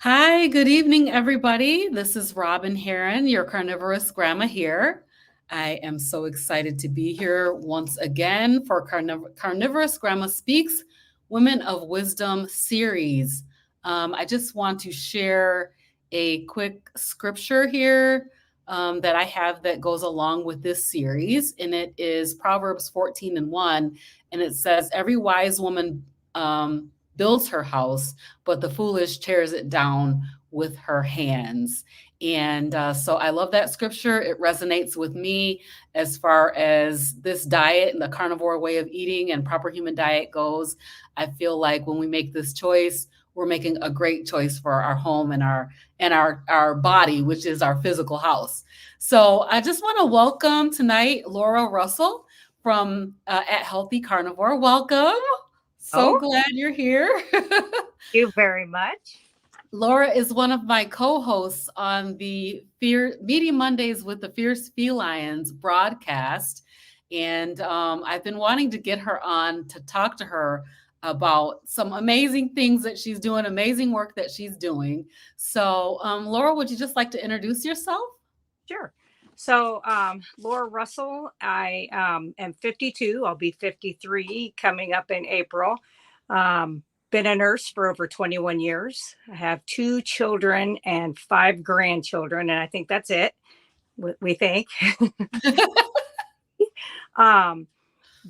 Hi, good evening, everybody. This is Robin Heron, your carnivorous grandma here. I am so excited to be here once again for Carnivorous Grandma Speaks Women of Wisdom series. I just want to share a quick scripture here that I have that goes along with this series, and it is Proverbs 14 and 1. And it says, Every wise woman builds her house, but the foolish tears it down with her hands. And so I love that scripture. It resonates with me as far as this diet and the carnivore way of eating and proper human diet goes. I feel like when we make this choice, we're making a great choice for our home and our body, which is our physical house. So I just want to welcome tonight Laura Russell from at Healthy Carnivore. Welcome. So Oh, glad you're here. thank you very much. Laura is one of my co-hosts on the Media Mondays with the Fierce Felines broadcast, and I've been wanting to get her on to talk to her about some amazing things that she's doing, amazing work that she's doing. So, Laura, would you just like to introduce yourself? Sure. Laura Russell, I am 52. I'll be 53 coming up in April. Been a nurse for over 21 years. I have two children and five grandchildren, and I think that's it. We think. um,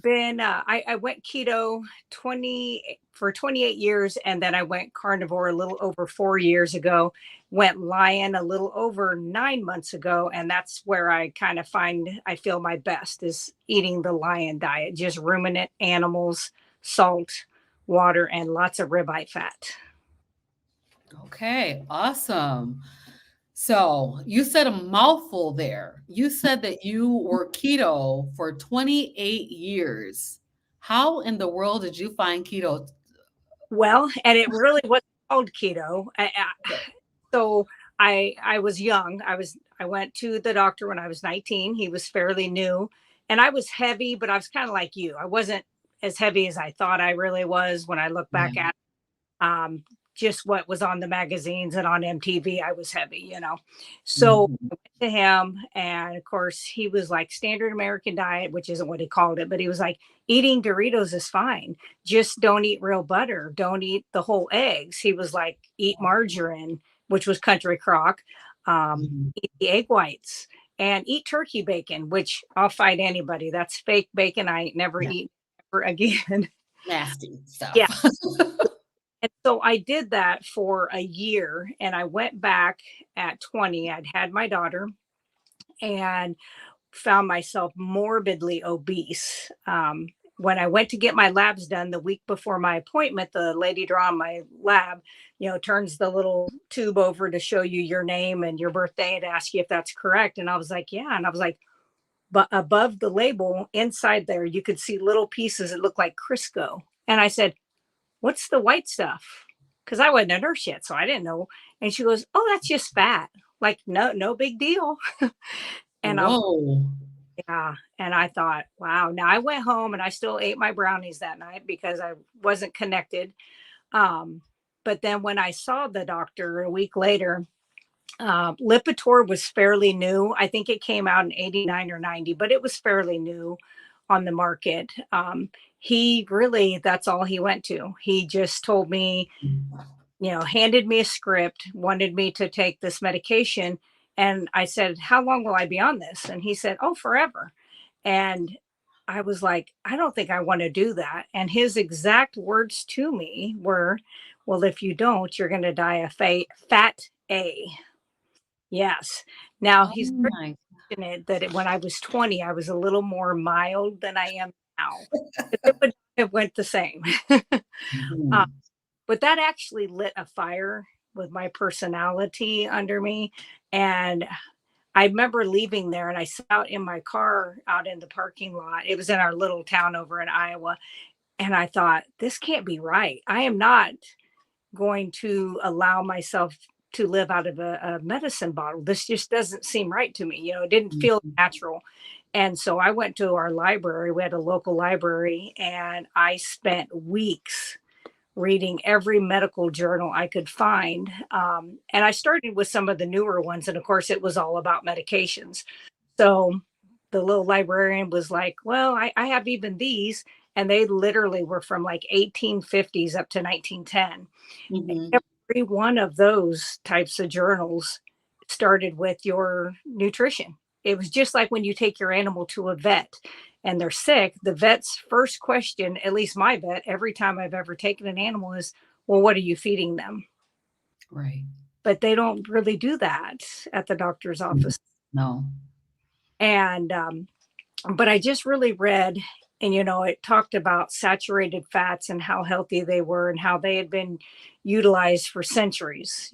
I went keto 28 years, and then I went carnivore a little over 4 years ago. Went lion a little over 9 months ago, and that's where I feel my best is eating the lion diet, just ruminant animals, salt, water, and lots of ribeye fat. Okay, awesome. So you said a mouthful there. You said that you were keto for 28 years. How in the world did you find keto? Well, and it really wasn't called keto. So I was young. I went to the doctor when I was 19. He was fairly new, and I was heavy, but I was kind of like you. I wasn't as heavy as I thought I really was when I look back Yeah. at just what was on the magazines and on MTV. I was heavy. So Mhm. I went to him, and of course, he was like standard American diet, which isn't what he called it, but he was like, eating Doritos is fine. Just don't eat real butter. Don't eat the whole eggs. He was like, eat margarine, which was country crock. Mhm. Eat the egg whites and eat turkey bacon, which I'll fight anybody. That's fake bacon. I ain't never Yeah, eat ever again. nasty Yeah. stuff. And so I did that for a year, and I went back at 20. I'd had my daughter and found myself morbidly obese. When I went to get my labs done the week before my appointment, the lady drawing my lab, turns the little tube over to show you your name and your birthday and ask you if that's correct. And I was like, yeah. And I was like, but above the label inside there, you could see little pieces that looked like Crisco. And I said, what's the white stuff? Because I wasn't a nurse yet, so I didn't know. And she goes, oh, that's just fat. Like, no, no big deal. And I'm, Whoa. yeah. And I thought, wow. Now I went home and I still ate my brownies that night because I wasn't connected. Um, but then when I saw the doctor a week later, Lipitor was fairly new. I think it came out in 89 or 90, but it was fairly new on the market. He really, that's all he went to. He just told me, handed me a script, wanted me to take this medication. And I said, how long will I be on this? And he said, oh, forever. And I was like, I don't think I want to do that. And his exact words to me were, well, if you don't, you're going to die of fat A. Yes. Now Oh he's very my. fortunate that when I was 20, I was a little more mild than I am now. It would have went the same. uh, Mhm. but that actually lit a fire with my personality under me. And I remember leaving there and I sat out in my car out in the parking lot. It was in our little town over in Iowa. And I thought, this can't be right. I am not going to allow myself to live out of a medicine bottle. This just doesn't seem right to me. It didn't feel Mhm. natural. And so I went to our library. We had a local library, and I spent weeks reading every medical journal I could find. And I started with some of the newer ones. And of course, it was all about medications. So the little librarian was like, well, I have even these. And they literally were from like 1850s up to 1910. Hmm. Every one of those types of journals started with your nutrition. It was just like when you take your animal to a vet and they're sick, the vet's first question, at least my vet, every time I've ever taken an animal is, well, what are you feeding them? Right. But they don't really do that at the doctor's office. No. And, but I just really read, and it talked about saturated fats and how healthy they were and how they had been utilized for centuries,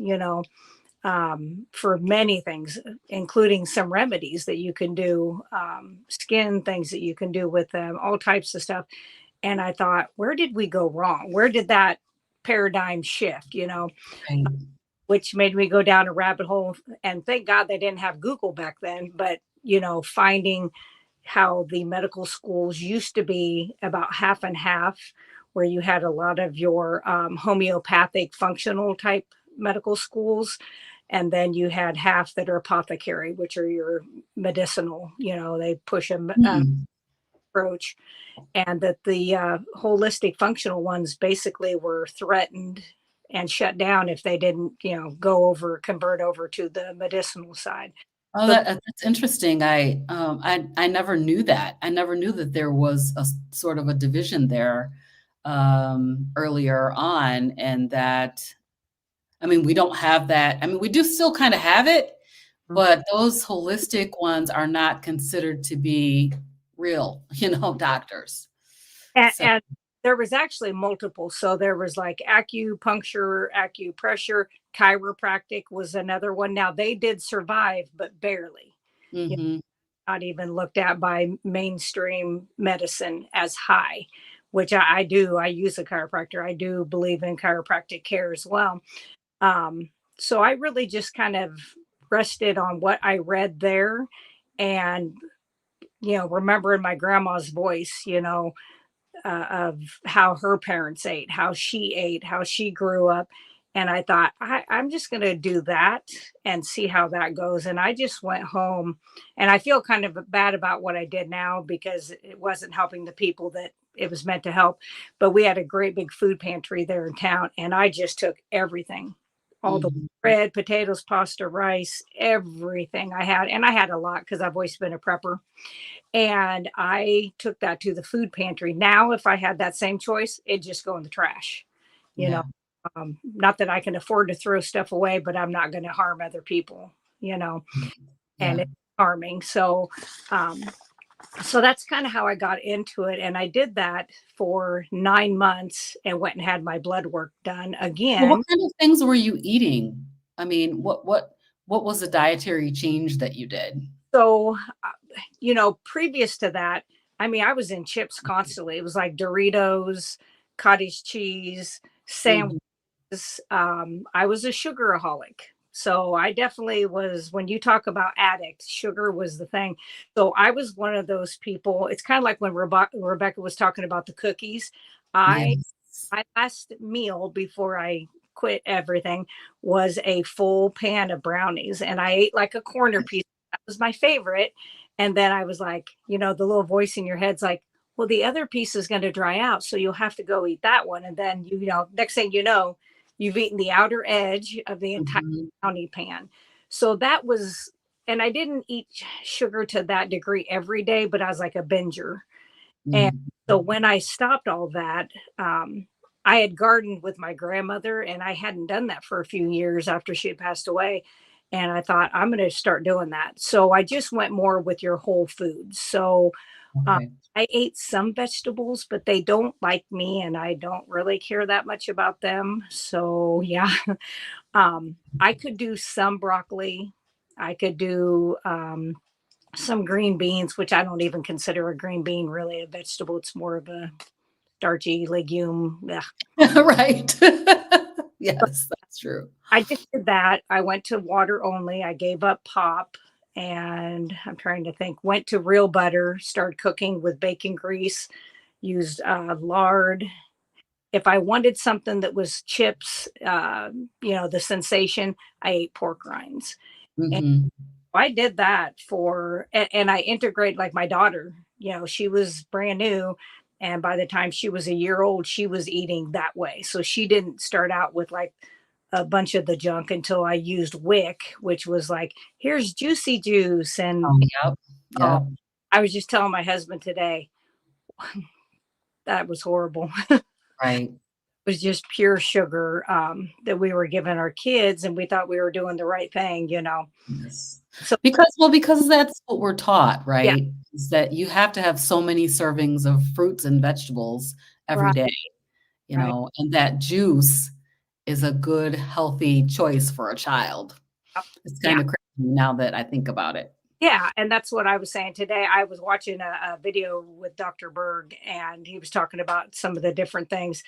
for many things, including some remedies that you can do, skin things that you can do with them, all types of stuff. And I thought, where did we go wrong? Where did that paradigm shift, Right. which made me go down a rabbit hole. And thank God they didn't have Google back then, but, finding how the medical schools used to be about half and half, where you had a lot of your homeopathic functional type medical schools. And then you had half that are apothecary, which are your medicinal, they push a Hmm. approach. And that the holistic functional ones basically were threatened and shut down if they didn't, convert over to the medicinal side. Oh, So that's interesting. I never knew that. I never knew that there was sort of a division there earlier on, and that I mean we don't have that. I mean we do still kind of have it, but those holistic ones are not considered to be real, doctors. So, and there was actually multiple. So there was like acupuncture, acupressure, chiropractic was another one. Now they did survive, but barely. You mhm, Not even looked at by mainstream medicine as high, which I do. I use a chiropractor. I do believe in chiropractic care as well. Um, so I really just kind of rested on what I read there and, remembering my grandma's voice, of how her parents ate, how she ate, how she grew up. And I thought, I'm just going to do that and see how that goes. And I just went home and I feel kind of bad about what I did now because it wasn't helping the people that it was meant to help. But we had a great big food pantry there in town. And I just took everything, all the mhm, bread, potatoes, pasta, rice, everything I had. And I had a lot because I've always been a prepper, and I took that to the food pantry. Now, if I had that same choice, it'd just go in the trash. You know, yeah, not that I can afford to throw stuff away, but I'm not going to harm other people. You know, mm, and yeah. it's harming. Um, so that's kind of how I got into it, and I did that for 9 months and went and had my blood work done Well, what again. kind of things were you eating? I mean, what was the dietary change that you did? So, previous to that, I mean, I was in chips constantly. It was like Doritos, cottage cheese, sandwiches. Mhm, I was a sugaraholic. So I definitely was, when you talk about addicts, sugar was the thing. So I was one of those people. It's kind of like when Rebecca was talking about the cookies. I yes. My last meal before I quit everything was a full pan of brownies, and I ate like a corner piece. That was my favorite. And then I was like, the little voice in your head's like, well, the other piece is going to dry out. So you'll have to go eat that one. And then, next thing you know, you've eaten the outer edge of the entire Mhm, brownie pan. So that was, and I didn't eat sugar to that degree every day, but I was like a binger. And mhm, so when I stopped all that, I had gardened with my grandmother and I hadn't done that for a few years after she had passed away. And I thought, I'm going to start doing that. So I just went more with your whole foods. So uh, okay. I ate some vegetables, but they don't like me and I don't really care that much about them. So yeah, I could do some broccoli. I could do some green beans, which I don't even consider a green bean really a vegetable. It's more of a starchy legume. Ugh. Right. But Yes, that's true. I just did that. I went to water only. I gave up pop, and I'm trying to think, went to real butter, started cooking with bacon grease, used lard. If I wanted something that was chips, the sensation, I ate pork rinds. And Hmm. I did that and I integrate like my daughter, she was brand new. And by the time she was a year old, she was eating that way. So she didn't start out with like a bunch of the junk until I used WIC, which was like, here's juicy juice. And Oh, yep. oh, Yep. I was just telling my husband today, that was horrible. Right. Was just pure sugar that we were giving our kids, and we thought we were doing the right thing. Yes. So Because that's what we're taught, yeah, right? Is that you have to have so many servings of fruits and vegetables every right, day, right. and that juice is a good, healthy choice for a child. Yep. It's Yeah, kind of crazy now that I think about it. yeah, and that's what I was saying today. I was watching a video with Dr. Berg, and he was talking about some of the different things.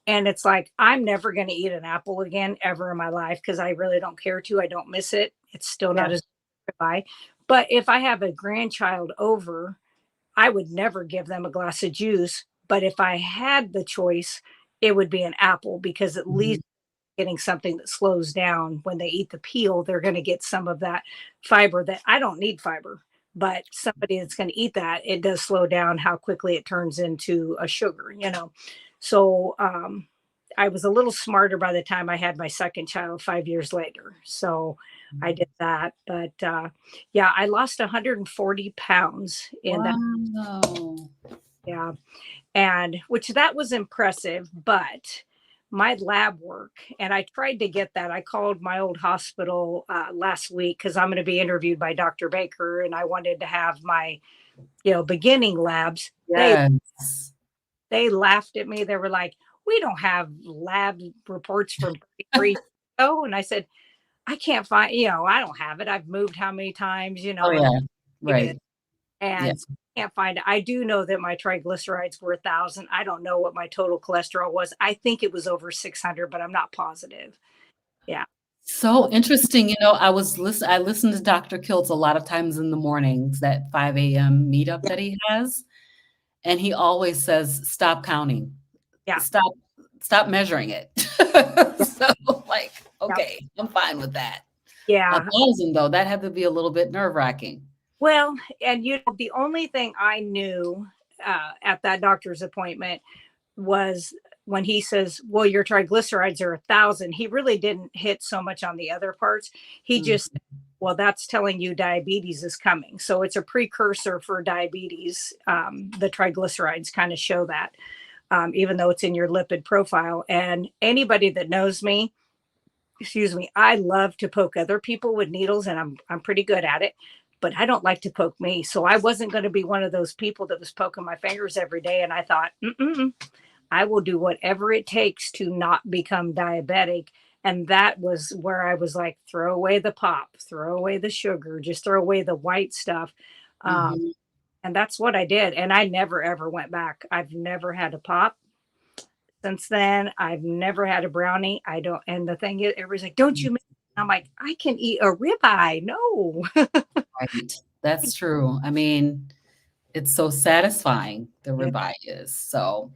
And it's like, I'm never going to eat an apple again ever in my life because I really don't care to. I don't miss it. It's still Yeah. not as good to buy. But if I have a grandchild over, I would never give them a glass of juice. But if I had the choice, it would be an apple because at least Mhm. getting something that slows down when they eat the peel, they're going to get some of that fiber that I don't need fiber. But somebody that's going to eat that, it does slow down how quickly it turns into a sugar. So I was a little smarter by the time I had my second child 5 years later. So I did that. But yeah, I lost 140 pounds in that. Wow. Yeah. And which that was impressive, but my lab work, and I tried to get that. I called my old hospital last week because I'm going to be interviewed by Dr. Baker, and I wanted to have my beginning labs. Yes. They laughed at me. They were like, we don't have lab reports from 33 years ago. And I said, I can't find, I don't have it. I've moved how many times, Oh, and yeah. it. Right. Yeah. And so I can't find it. I do know that my triglycerides were 1,000. I don't know what my total cholesterol was. I think it was over 600, but I'm not positive. Yeah. So interesting. I listen to Dr. Kiltz a lot of times in the mornings, that 5 a.m. meetup Yeah. that he has, and he always says, "Stop counting. Yeah. Stop stop measuring it." Yeah. So, like, Yeah. okay, I'm fine with that. Yeah. 1,000 though, that had to be a little bit nerve-wracking. Well, and the only thing I knew at that doctor's appointment was when he says, "Well, your triglycerides are 1,000." He really didn't hit so much on the other parts. He Mm, just, well, that's telling you diabetes is coming. So it's a precursor for diabetes. The triglycerides kind of show that, even though it's in your lipid profile. And anybody that knows me, excuse me, I love to poke other people with needles, and I'm pretty good at it. But I don't like to poke me. So I wasn't going to be one of those people that was poking my fingers every day. And I thought, mm-mm, I will do whatever it takes to not become diabetic. And that was where I was like, throw away the pop, throw away the sugar, just throw away the white stuff. Um, mhm. and that's what I did. And I never, ever went back. I've never had a pop since then. I've never had a brownie. I don't. And the thing is, everybody's like, don't you? I'm like, I can eat a ribeye. No. Right. That's true. I mean, it's so satisfying, the Yeah. ribeye is. So,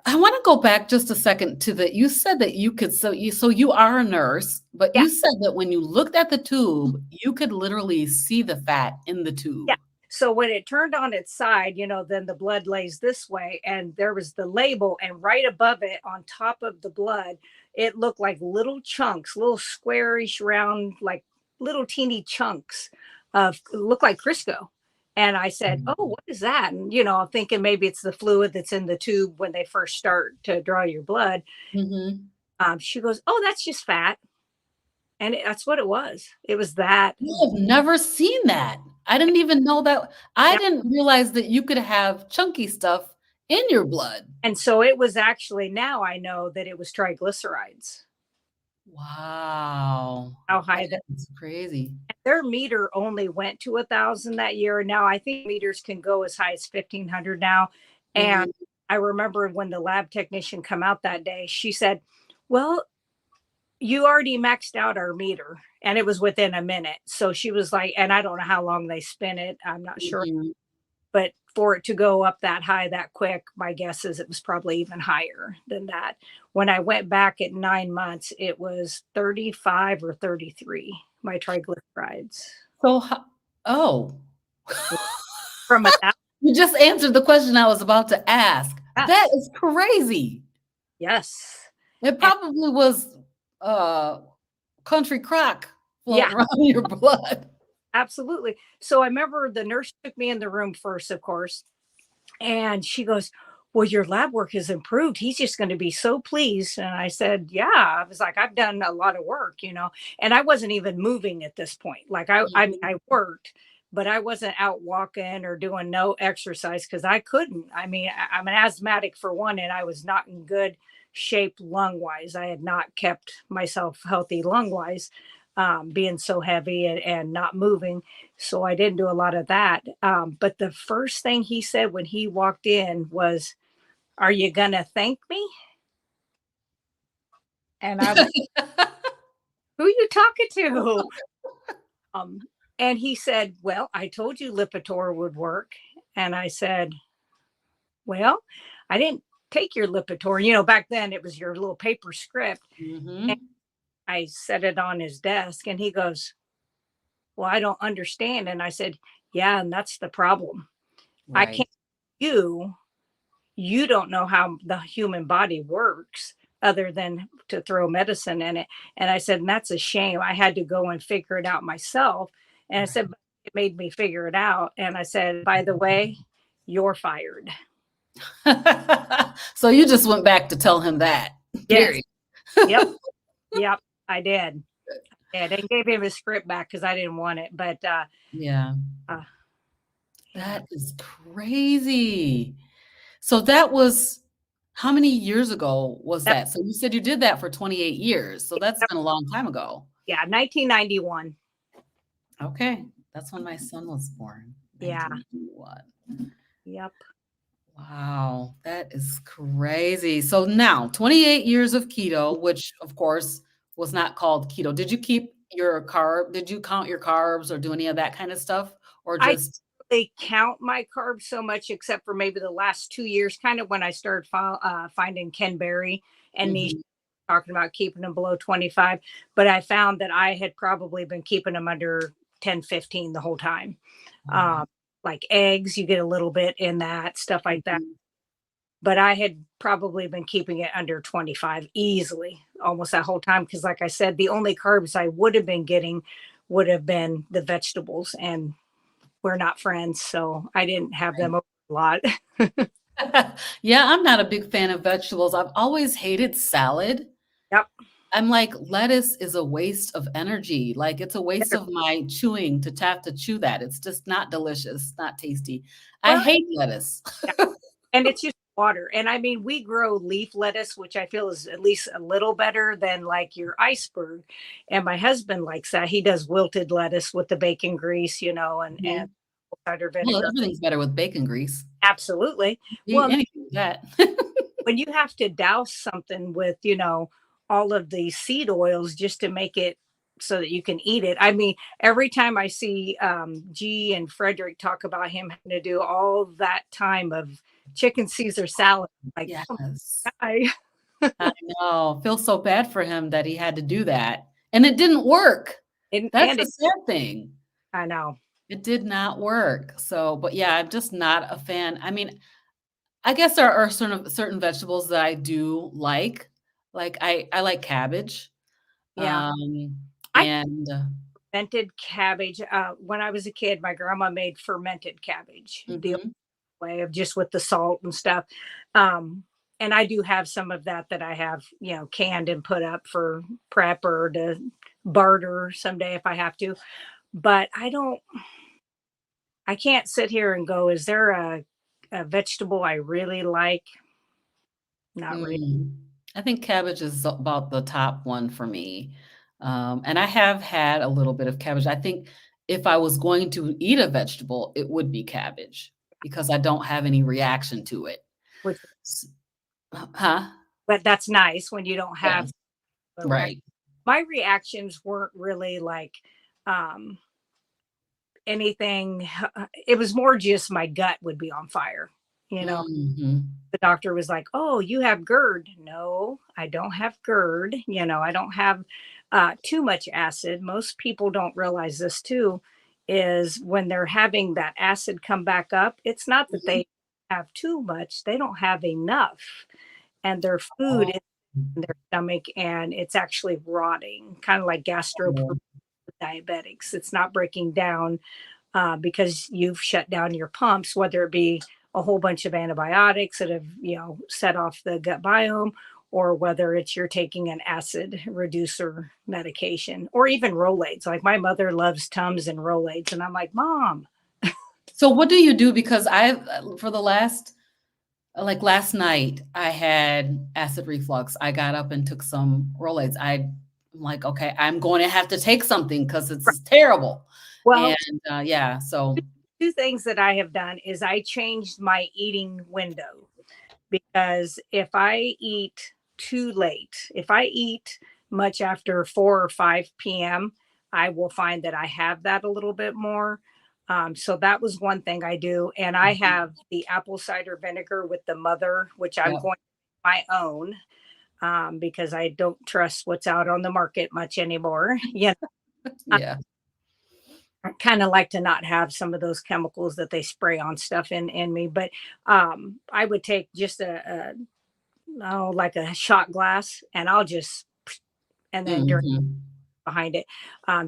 I wanna go back just a second to you said that you could so you are a nurse, but Yeah. you said that when you looked at the tube, you could literally see the fat in the Yeah. tube. So when it turned on its side, then the blood lays this way, and there was the label, and right above it, on top of the blood, it looked like little chunks, little squarish, round, like little teeny chunks of look like Crisco. And I said, "Oh, Mhm. what is that?" And I'm thinking maybe it's the fluid that's in the tube when they first start to draw your blood. Mhm. She goes, "Oh, that's just fat," and that's what it was. It was that. I have never seen that. I didn't even know that. I Yeah. didn't realize that you could have chunky stuff in your blood. And so it was actually, now I know that it was triglycerides. Wow. How high that That's crazy. their meter only went to 1,000 that year. Now I think meters can go as high as 1,500 now. And Mhm. I remember when the lab technician come out that day, she said, "Well, you already maxed out our meter." And it was within a minute. So she was like, and I don't know how long they spin it. I'm not sure, Mhm. but for it to go up that high that quick, my guess is it was probably even higher than that. When I went back at 9 months, it was 35 or 33, my triglycerides. So, oh, From a that, you just answered the question I was about to ask. That yes, is crazy. yes. It And probably was uh country crock yeah, floating around in your blood. absolutely. So I remember the nurse took me in the room first, of course, and she goes, "Well, your lab work has improved. He's just going to be so pleased." And I said, "Yeah." I was like, "I've done a lot of work, you know." And I wasn't even moving at this point. Like I mean, Mhm. I worked, but I wasn't out walking or doing no exercise because I couldn't. I mean, I'm an asthmatic for one, and I was not in good shape lung wise. I had not kept myself healthy lung wise, being so heavy and not moving. So I didn't do a lot of that. But the first thing he said when he walked in was, "Are you gonna thank me?" And I was, "Who you talking to?" Um, and he said, "Well, I told you Lipitor would work." And I said, "Well, I didn't take your Lipitor." You know, back then it was your little paper script. And Mhm. I set it on his desk, and he goes, "Well, I don't understand." And I said, "Yeah, and that's the problem. I Right. can't you you don't know how the human body works other than to throw medicine in it." And I said, "And that's a shame. I had to go and figure it out myself." And I said, Right. "But it made me figure it out." And I said, "By the way, you're fired." So you just went back to tell him that. Yes. Period. Yep. Yep. I did. And I gave him his script back because I didn't want it. But Yeah. uh, yeah, That is crazy. So that was how many years ago was that, that? So you said you did that for 28 years. So that's been a long time ago. yeah, 1991. Okay. That's when my son was born, Yeah. 1991. Yep. Wow, that is crazy. So now 28 years of keto, which of course was not called keto. Did you keep your carb? Did you count your carbs or do any of that kind of stuff? Or I just they count my carbs so much, except for maybe the last 2 years, kind of when I started finding Ken Berry and niche mhm, talking about keeping them below 25. But I found that I had probably been keeping them under 10, 15 the whole time. oh, wow. Um, like eggs, you get a little bit in that, stuff like that. Mhm. But I had probably been keeping it under 25 easily almost that whole time. Cause like I said, the only carbs I would have been getting would have been the vegetables. And we're not friends, so I didn't have them Right. over a lot. Yeah, I'm not a big fan of vegetables. I've always hated salad. Yep. I'm like, lettuce is a waste of energy. Like, it's a waste of my chewing to have to chew that. It's just not delicious, not tasty. I Well, hate lettuce. yeah, and it's just water. And I mean, we grow leaf lettuce, which I feel is at least a little better than like your iceberg. And my husband likes that. He does wilted lettuce with the bacon grease, and Mhm. cider Well, vinegar. everything's better with bacon grease. Absolutely. Eat Well, anything with that. when you have to douse something with, all of the seed oils just to make it so that you can eat it. I mean, every time I see G and Frederick talk about him having to do all that time of chicken Caesar salad, like, oh Yes. my I know. Feel so bad for him that he had to do that, and it didn't work. That's and the it, sad thing. I know. It did not work. So, but yeah, I'm just not a fan. I mean, I guess there are certain vegetables that I do like. Like, I like cabbage, Yeah. I and fermented cabbage. When I was a kid, my grandma made fermented cabbage. The mhm, way of just with the salt and stuff. Um, and I do have some of that I have, canned and put up for prep or to barter someday if I have to. But I can't sit here and go, is there a vegetable I really like? Not really. mm. I think cabbage is about the top one for me, and I have had a little bit of cabbage. I think if I was going to eat a vegetable, it would be cabbage because I don't have any reaction to it. Which, S Huh? but that's nice when you don't Yeah, have a reaction. right. My reactions weren't really like, um, anything. It was more just my gut would be on fire. You know, Mhm. the doctor was like, "Oh, you have GERD." No, I don't have GERD. You know, I don't have too much acid. Most people don't realize this too, is when they're having that acid come back up, it's not that Mhm. they have too much, they don't have enough. And their food Oh, is in their stomach and it's actually rotting, kind of like gastro oh, diabetics. It's not breaking down because you've shut down your pumps, whether it be a whole bunch of antibiotics that have, set off the gut biome, or whether it's you're taking an acid reducer medication, or even Rolaids. Like my mother loves Tums and Rolaids, and I'm like, Mom, so what do you do? Because for the like last night, I had acid reflux. I got up and took some Rolaids. I'm like, okay, I'm going to have to take something because it's terrible. And well, yeah, so two things that I have done is I changed my eating window because if I eat too late, if I eat much after 4 or 5 p.m., I will find that I have that a little bit more. So that was one thing I do. And I mhm, have the apple cider vinegar with the mother, which I'm yep, going to my own because I don't trust what's out on the market much anymore. yeah. I kind of like to not have some of those chemicals that they spray on stuff in me, but I would take just like a shot glass, and I'll just and then drink Mhm, behind it.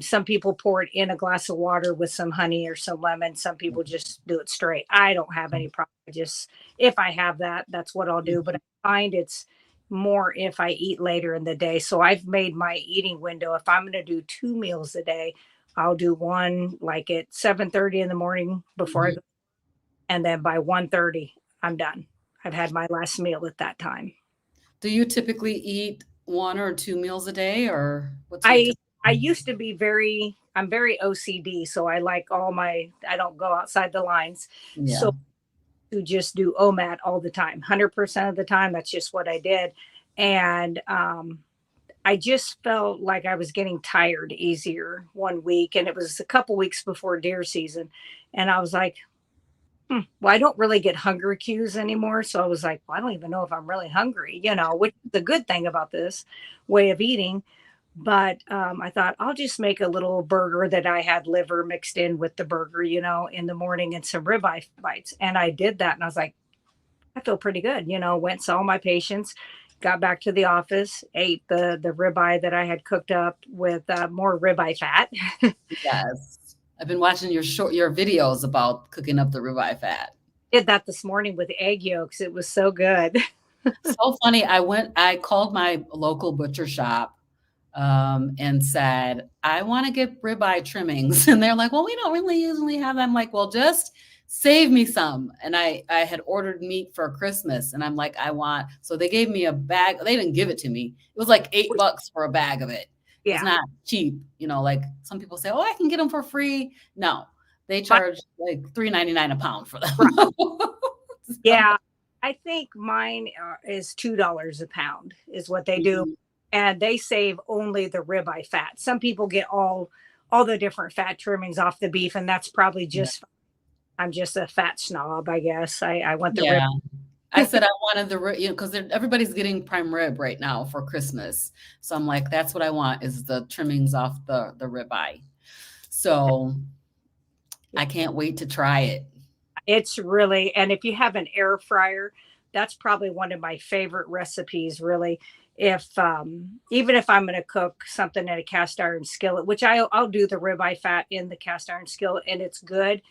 Some people pour it in a glass of water with some honey or some lemon. Some people just do it straight. I don't have any problem. Just if I have that, that's what I'll do. But mhm, I find it's more if I eat later in the day. So I've made my eating window. If I'm going to do 2 meals a day, I'll do one like at 7:30 in the morning before I mhm. go, and then by 1:30, I'm done. I've had my last meal at that time. Do you typically eat 1 or 2 meals a day, or what's your I typical? I used to be I'm very OCD, so I like I don't go outside the lines. Yeah. So to just do OMAD all the time, 100% of the time, that's just what I did. And I just felt like I was getting tired easier one week, and it was a couple weeks before deer season, and I was like, well, I don't really get hunger cues anymore. So I was like, well, I don't even know if I'm really hungry, which is the good thing about this way of eating. But I thought I'll just make a little burger that I had liver mixed in with the burger, in the morning, and some ribeye bites. And I did that, and I was like, I feel pretty good. Went saw my patients, got back to the office, ate the ribeye that I had cooked up with more ribeye fat. Yes. I've been watching your videos about cooking up the ribeye fat. Did that this morning with egg yolks. It was so good. So funny, I called my local butcher shop, and said, "I wanna get ribeye trimmings," and they're like, "Well, we don't really usually have them." I'm like, "Well, just save me some," and I had ordered meat for Christmas, and I'm like, "I want," so they gave me a bag. They didn't give it to me. It was like $8 for a bag of it. It was Yeah. not cheap, like some people say, "Oh, I can get them for free." No, they My, charge like $3.99 a pound for them. right. So, Yeah. I think mine is $2 a pound is what they do. mhm, And they save only the ribeye fat. Some people get all the different fat trimmings off the beef, and that's probably yeah. just I'm just a fat snob, I guess. I want the rib. Yeah. I said I wanted the rib, because everybody's getting prime rib right now for Christmas. So I'm like, that's what I want is the trimmings off the ribeye. So I can't wait to try it. It's really, and if you have an air fryer, that's probably one of my favorite recipes, really. If even if I'm going to cook something in a cast iron skillet, which I'll do the ribeye fat in the cast iron skillet, and it's good,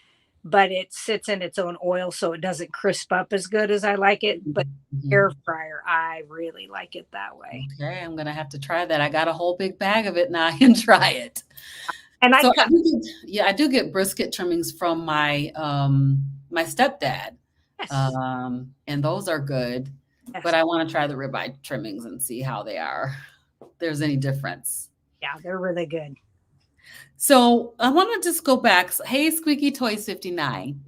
but it sits in its own oil, so it doesn't crisp up as good as I like it. But Mhm, air mhm. fryer, I really like it that way. Okay, I'm gonna have to try that. I got a whole big bag of it now. I can try it. And I So cut. I do get brisket trimmings from my stepdad. Yes, And those are good, but yes, I want to try the ribeye trimmings and see how they are. If there's any difference. yeah, they're really good. So I want to just go back. Hey, Squeaky Toys 59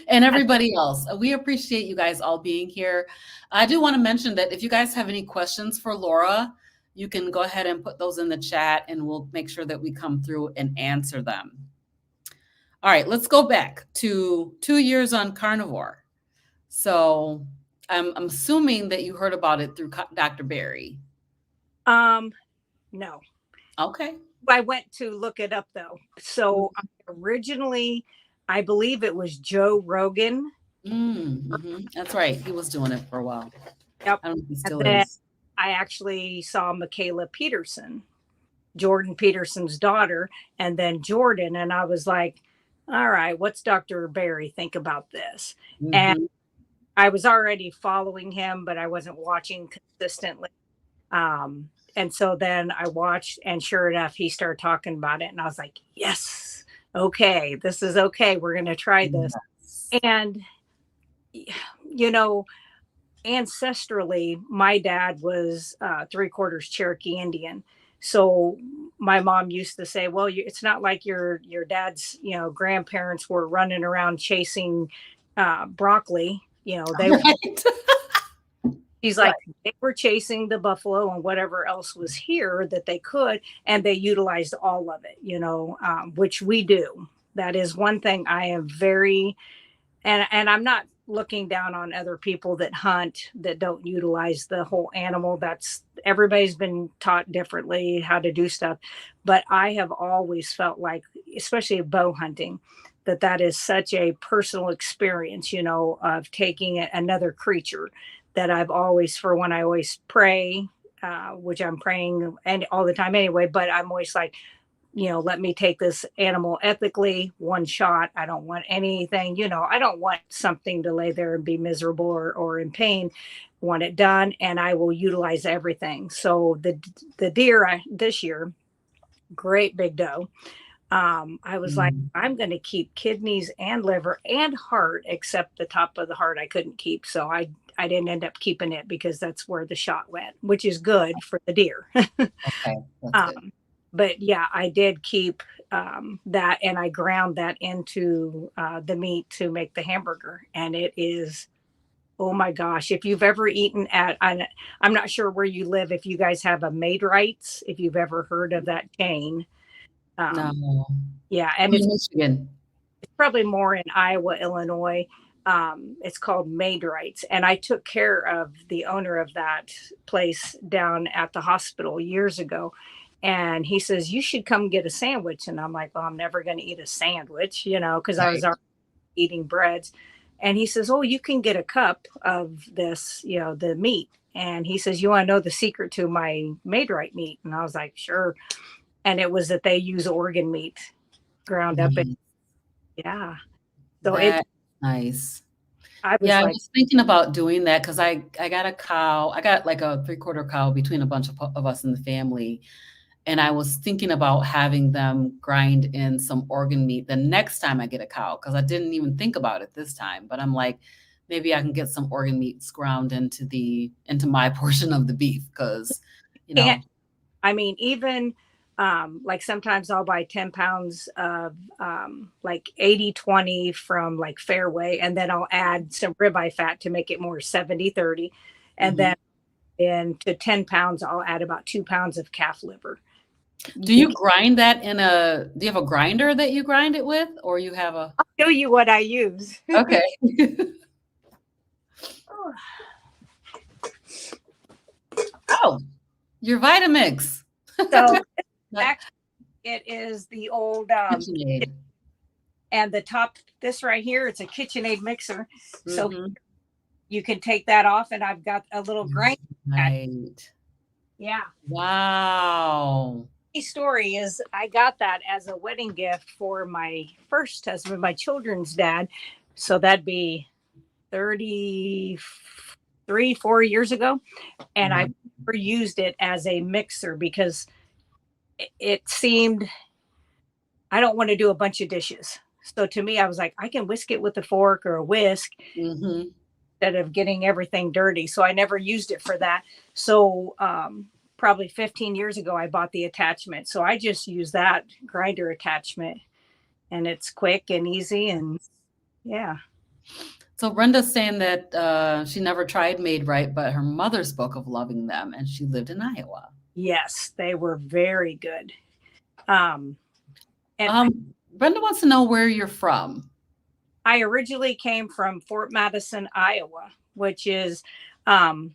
and everybody else. We appreciate you guys all being here. I do want to mention that if you guys have any questions for Laura, you can go ahead and put those in the chat and we'll make sure that we come through and answer them. All right, let's go back to 2 years on Carnivore. So I'm assuming that you heard about it through Dr. Barry. No. Okay. I went to look it up though. So originally, I believe it was Joe Rogan. That's right. He was doing it for a while. Yep. I don't know if he And still then is. I actually saw Michaela Peterson, Jordan Peterson's daughter, and then Jordan. And I was like, all right, what's Dr. Barry think about this? And Hmm. I was already following him, but I wasn't watching consistently. And so then I watched, and sure enough, he started talking about it. And I was like, yes, okay, this is okay. We're going to try this. Yes. And, you know, ancestrally, my dad was 3/4 Cherokee Indian. So my mom used to say, well, it's not like your dad's, grandparents were running around chasing broccoli. They Right. She's Right. like, they were chasing the buffalo and whatever else was here that they could, and they utilized all of it, which we do. That is one thing I am very, and I'm not looking down on other people that hunt that don't utilize the whole animal. That's everybody's been taught differently how to do stuff, but I have always felt like, especially bow hunting, that is such a personal experience, of taking another creature that I've always, for one, I always pray, which I'm praying and all the time anyway, but I'm always like, let me take this animal ethically, one shot. I don't want anything, I don't want something to lay there and be miserable or in pain. I want it done, and I will utilize everything. So the deer this year, great big doe. I was like, Mm. I'm going to keep kidneys and liver and heart, except the top of the heart I couldn't keep. So I didn't end up keeping it because that's where the shot went, which is good for the deer. Okay, that's good. um, but yeah, I did keep that, and I ground that into the meat to make the hamburger. And it is, oh my gosh, if you've ever eaten I'm not sure where you live, if you guys have a Made Rights, if you've ever heard of that chain. Um, No. yeah, I'm and in Michigan. it's probably more in Iowa, Illinois. It's called Made Rights. And I took care of the owner of that place down at the hospital years ago. And he says, you should come get a sandwich. And I'm like, well, I'm never going to eat a sandwich, because I was Right. already eating breads. And he says, oh, you can get a cup of this, the meat. And he says, you want to know the secret to my Made Right meat? And I was like, sure. And it was that they use organ meat ground up. Nice. Yeah. So That's nice. I was Yeah, I like, was thinking about doing that because I got a cow. I got like a 3/4 cow between a bunch of us in the family. And I was thinking about having them grind in some organ meat the next time I get a cow because I didn't even think about it this time. But I'm like, maybe I can get some organ meats ground into my portion of the beef because, you can't, know, I mean, even like sometimes I'll buy 10 pounds of like 80/20 from like Fairway, and then I'll add some ribeye fat to make it more 70/30. And mhm. then into 10 pounds, I'll add about 2 pounds of calf liver. Do You you can grind that do you have a grinder that you grind it with or you have a, show you what I use. okay. Oh, your Vitamix. So Like actually, it is the old KitchenAid. and the top, this right here, it's a KitchenAid mixer. So Mhm. you can take that off, and I've got a little grind. Right. Yeah. Wow. Story is I got that as a wedding gift for my first husband, my children's dad. So that'd be 33, 4 years ago. And I Wow. never used it as a mixer because it seemed I don't want to do a bunch of dishes. So to me, I was like, I can whisk it with a fork or a whisk Mhm. instead of getting everything dirty. So I never used it for that. So probably 15 years ago, I bought the attachment. So I just use that grinder attachment, and it's quick and easy. And yeah, So Brenda's saying that, she never tried Made Right, but her mother spoke of loving them, and she lived in Iowa. yes, they were very good. Um, and Um, Brenda wants to know where you're from. I originally came from Fort Madison, Iowa, which is, um,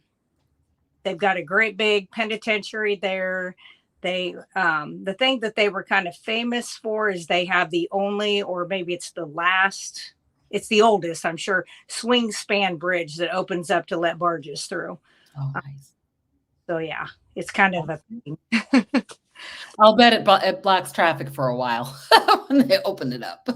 they've got a great big penitentiary there. The thing that they were kind of famous for is they have the only, or maybe it's the last, it's the oldest, I'm sure, swing span bridge that opens up to let barges through. Oh, Uh, nice. so yeah, it's kind of a thing. I'll bet it blocks traffic for a while when they open it up.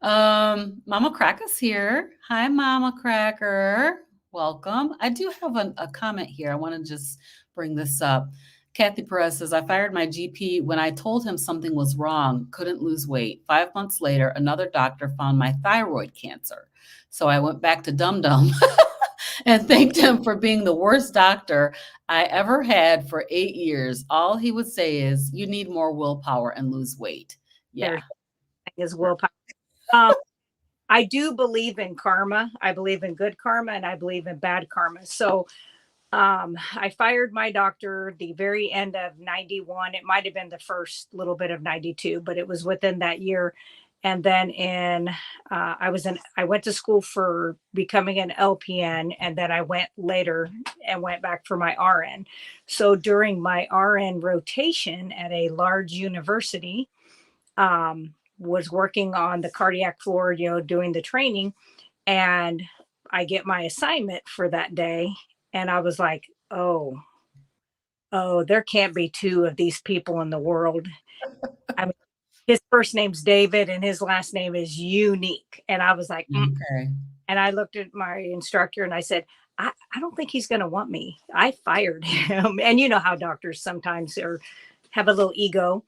Mama Cracker's here. Hi, Mama Cracker. Welcome. I do have a comment here. I want to just bring this up. Kathy Perez says, I fired my GP when I told him something was wrong, couldn't lose weight. 5 months later, another doctor found my thyroid cancer. So I went back to Dum Dum and thanked him for being the worst doctor I ever had for 8 years. All he would say is, you need more willpower and lose weight. Yeah. There's is willpower. Um, I do believe in karma. I believe in good karma and I believe in bad karma. So I fired my doctor the very end of 91. It might have been the first little bit of 92, but it was within that year. And then I went to school for becoming an LPN, and then I went later and went back for my RN. So during my RN rotation at a large university, was working on the cardiac floor, doing the training, and I get my assignment for that day. And I was like, oh, there can't be two of these people in the world. I mean, his first name's David and his last name is Unique. And I was like, mm. Okay. And I looked at my instructor and I said, I don't think he's going to want me. I fired him. And you know how doctors sometimes have a little ego.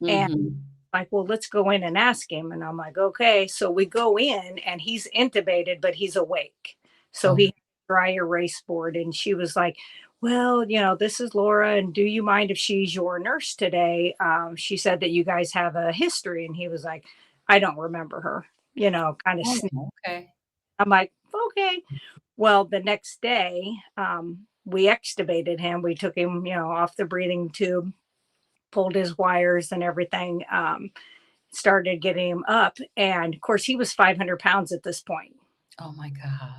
And Mm-hmm. like, well, let's go in and ask him. And I'm like, okay. So we go in and he's intubated, but he's awake. So he Okay. had a dry erase board. And she was like, well, this is Laura. And do you mind if she's your nurse today? She said that you guys have a history. And he was like, I don't remember her, kind of. Oh, okay. I'm like, okay. Well, the next day, we extubated him. We took him, off the breathing tube, pulled his wires and everything. Started getting him up. And of course, he was 500 pounds at this point. Oh my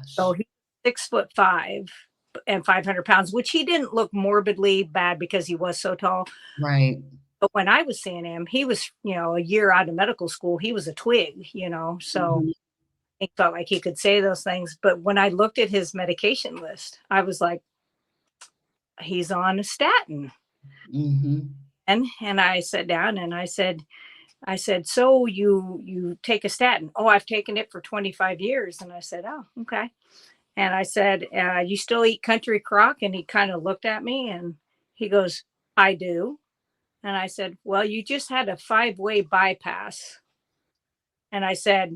So gosh. he's 6'5" and 500 pounds, which he didn't look morbidly bad because he was so tall. Right. But when I was seeing him, he was, a year out of medical school. He was a twig, so Mm-hmm. he felt like he could say those things. But when I looked at his medication list, I was like, he's on a statin. Mm-hmm. And I sat down and I said, so you take a statin? Oh, I've taken it for 25 years. And I said, oh, okay. And I said, you still eat country crock? And he kind of looked at me and he goes, I do. And I said, well, you just had a 5-way bypass. And I said,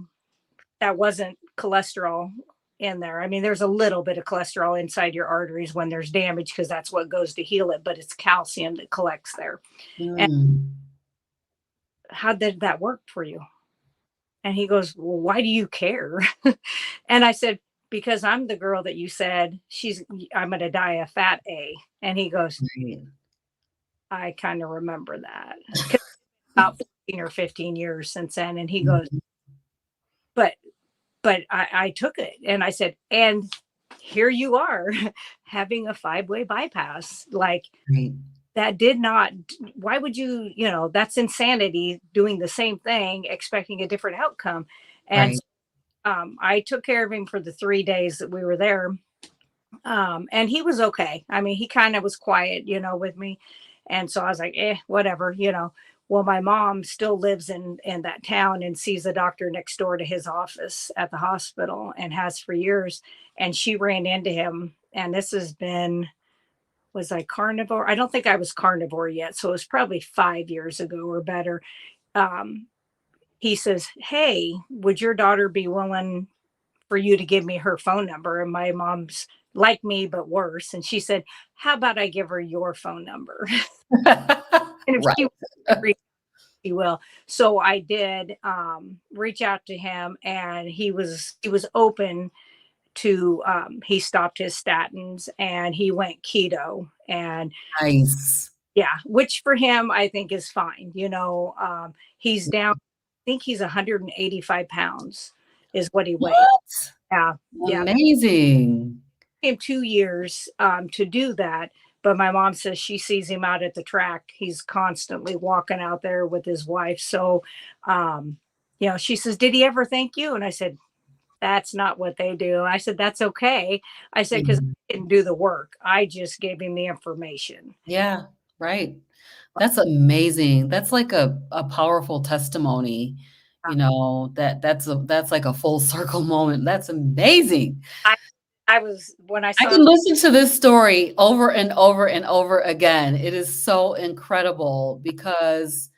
that wasn't cholesterol in there. I mean, there's a little bit of cholesterol inside your arteries when there's damage because that's what goes to heal it, but it's calcium that collects there. And Mm. how did that work for you? And he goes, well, why do you care? And I said, because I'm the girl that you said I'm going to die a fat A. And he goes, Right. I kind of remember that. 'Cause about 14 or 15 years since then. And he goes, Mhm. but I took it and I said, and here you are having a 5-way bypass. Like Right. that did not, why would you, that's insanity doing the same thing, expecting a different outcome. And Right. I took care of him for the 3 days that we were there. And he was okay. I mean, he kind of was quiet, with me. And so I was like, whatever. Well, my mom still lives in that town and sees a doctor next door to his office at the hospital and has for years. And she ran into him. And this has been, was I carnivore? I don't think I was carnivore yet. So it was probably 5 years ago or better. Um, he says, hey, would your daughter be willing for you to give me her phone number? And my mom's like me, but worse. And she said, how about I give her your phone number? And if Right. she agrees, she will. So I did reach out to him and he was open to, he stopped his statins and he went keto. And Nice. Yeah, which for him I think is fine. He's down. I think he's 185 pounds is what he weighs. What? Yeah, yeah. Amazing. Him 2 years to do that. But my mom says she sees him out at the track. He's constantly walking out there with his wife. So, she says, "Did he ever thank you?" And I said, "That's not what they do." I said, "That's okay." I said, "Because Mhm. I didn't do the work. I just gave him the information." Yeah, right. That's amazing. That's like a powerful testimony, that's like a full circle moment. That's amazing. I, I was, when I I saw, can listen to this story over and over and over again. It is so incredible because,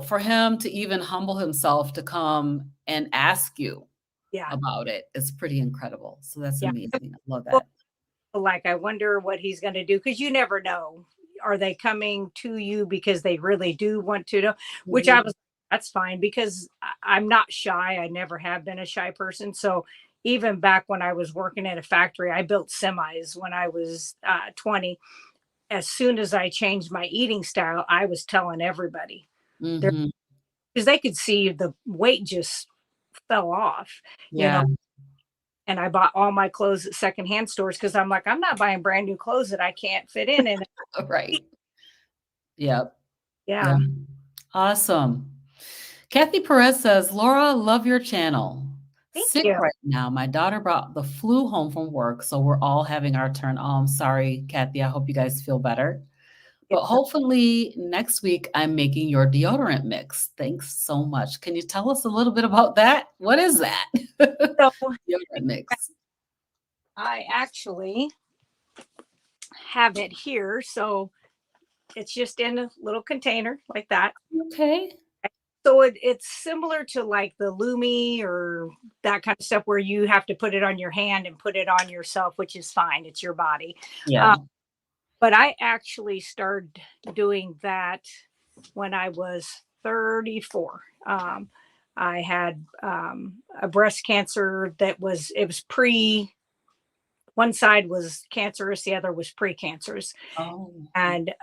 for him to even humble himself to come and ask you yeah, about it is pretty incredible. So that's yeah. amazing. I love Well, that. like, I wonder what he's going to do because you never know. Are they coming to you because they really do want to know? Which I Mhm. was, that's fine because I'm not shy. I never have been a shy person. So even back when I was working at a factory, I built semis when I was 20. As soon as I changed my eating style, I was telling everybody Mhm. because they could see the weight just fell off, you know. Yeah, And I bought all my clothes at secondhand stores because I'm like, I'm not buying brand new clothes that I can't fit in. And right. Yep. Yeah. yeah, Awesome. Kathy Perez says, Laura, love your channel. thank Sick you. right now. My daughter brought the flu home from work, so we're all having our turn. Oh, I'm sorry, Kathy. I hope you guys feel better. Yeah. But hopefully next week I'm making your deodorant mix. Thanks so much. Can you tell us a little bit about that? What is that? So Deodorant mix. I actually have it here. So it's just in a little container like that. Okay. So it's similar to like the Lumi or that kind of stuff where you have to put it on your hand and put it on yourself, which is fine. It's your body. Yeah. Uh, but I actually started doing that when I was 34. I had a breast cancer it was one side was cancerous, the other was precancerous. Oh, And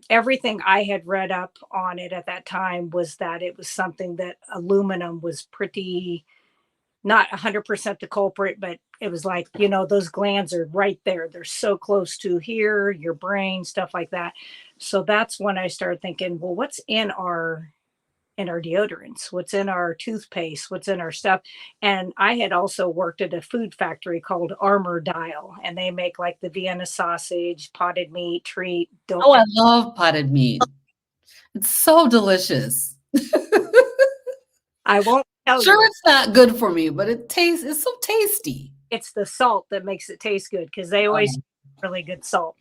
everything I had read up on it at that time was that it was something that aluminum was pretty, not 100% the culprit, but it was like, those glands are right there. They're so close to here, your brain, stuff like that. So that's when I started thinking, well, what's in our deodorants, what's in our toothpaste, what's in our stuff. And I had also worked at a food factory called Armor Dial, and they make like the Vienna sausage, potted meat, treat, oh, I dope. love potted meat. It's so delicious. I won't tell Sure, you, it's not good for me, but it's so tasty. it's the salt that makes it taste good because they always Oh, really good salt.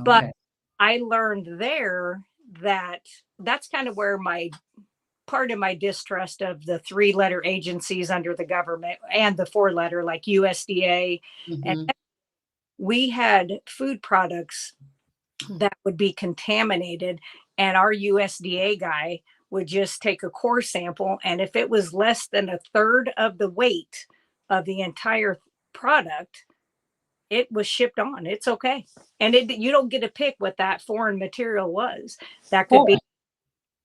But okay. I learned there that that's kind of where my part of my distrust of the three-letter agencies under the government and the four-letter like USDA. And Mhm. we had food products that would be contaminated, and our USDA guy would just take a core sample, and if it was less than a third of the weight of the entire product, it was shipped on. It's okay. And you don't get to pick what that foreign material was. That could be, Correct.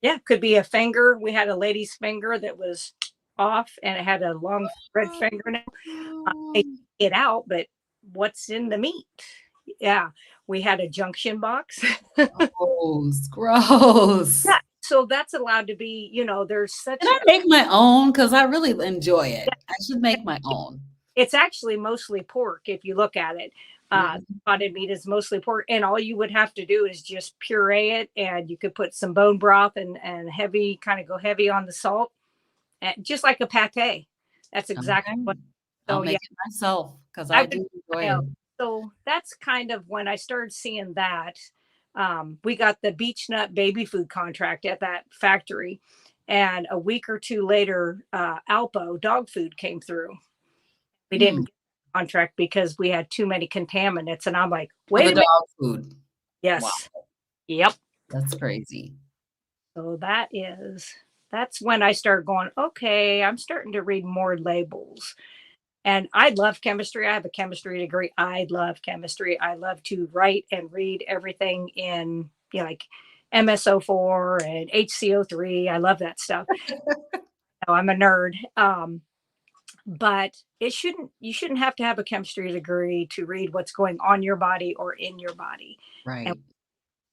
yeah, could be a finger. We had a lady's finger that was off and it had a long red fingernail. They take it out, but what's in the meat? Yeah, we had a junction box. Gross, gross. Yeah, so that's allowed to be, there's Can such I make my own? Because I really enjoy yeah, it. I should make my own. it's actually mostly pork if you look at it. Mhm. Spotted meat is mostly pork, and all you would have to do is just puree it, and you could put some bone broth and heavy, kind of go heavy on the salt, and just like a pate. That's exactly Okay. what. I'll So yeah, make it myself because I I would. do enjoy I know. it. So that's kind of when I started seeing that. We got the beech nut baby food contract at that factory, and a week or two later, Alpo dog food came through. We Hmm. didn't get the contract because we had too many contaminants, and I'm like, For wait the a minute, dog food. Wow, yes, yep. that's crazy. So that's when I started going, okay, I'm starting to read more labels. And I love chemistry. I have a chemistry degree. I love chemistry. I love to write and read everything in, like MSO4 and HCO3. I love that stuff. I'm a nerd. But you shouldn't have to have a chemistry degree to read what's going on your body or in your body. And Right.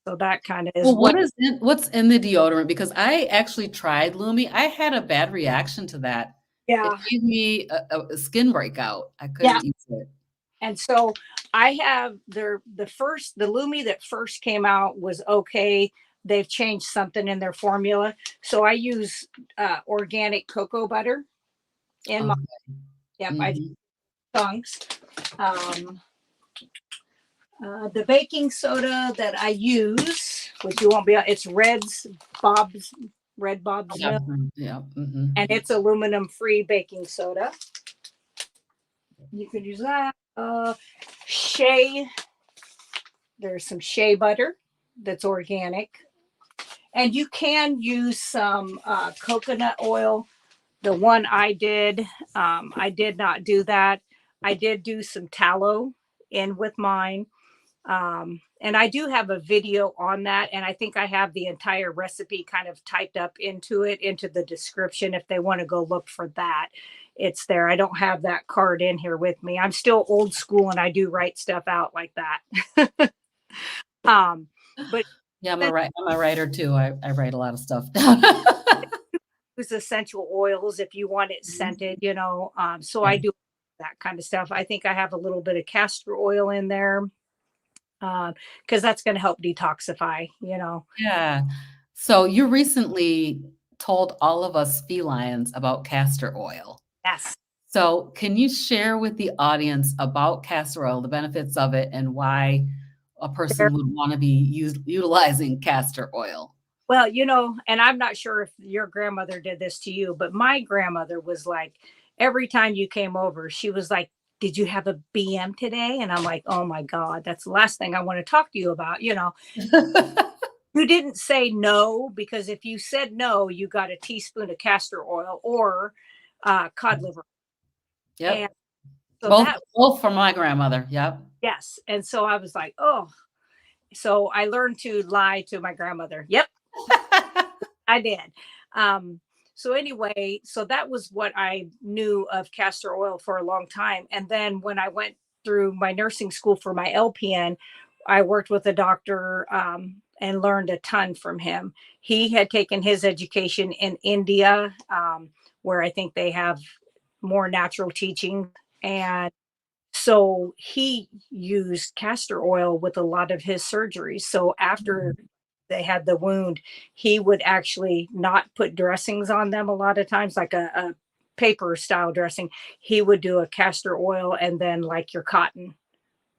so that kind of is Well, what, what's in the deodorant? Because I actually tried Lumi. I had a bad reaction to that. It yeah. gave me a skin breakout. I Yeah. couldn't use it. And so I have the Lumi that first came out was okay. They've changed something in their formula. So I use organic cocoa butter in my, Okay. yep, I do Mhm. chunks. Um, the baking soda that I use, which you won't be, it's Red Bob's Yeah, milk, yeah, mhm. and it's aluminum free baking soda. You can use that. Shea, there's some shea butter that's organic. And you can use some coconut oil. The one I did not do that. I did do some tallow in with mine. And I do have a video on that. And I think I have the entire recipe kind of typed up into the description if they want to go look for that. It's there. I don't have that card in here with me. I'm still old school and I do write stuff out like that. But Yeah, I'm a writer too. I write a lot of stuff down. use essential oils if you want it scented, so Yeah. I do that kind of stuff. I think I have a little bit of castor oil in there because that's going to help detoxify. Yeah. So you recently told all of us felines about castor oil. Yes. So can you share with the audience about castor oil, the benefits of it, and why a There, person would want to be utilizing castor oil? well, and I'm not sure if your grandmother did this to you, but my grandmother was like, every time you came over, she was like, did you have a BM today? And I'm like, oh my God, that's the last thing I want to talk to you about. You didn't say no, because if you said no, you got a teaspoon of castor oil or cod liver. And Yep. so Both that, both from my grandmother. Yep. yes. And so I was like, oh, so I learned to lie to my grandmother. Yep, I did. Um, so anyway, so that was what I knew of castor oil for a long time. And then when I went through my nursing school for my LPN, I worked with a doctor and learned a ton from him. He had taken his education in India, where I think they have more natural teaching. And so he used castor oil with a lot of his surgeries. So after they had the wound, he would actually not put dressings on them a lot of times, like a paper style dressing. He would do a castor oil and then like your cotton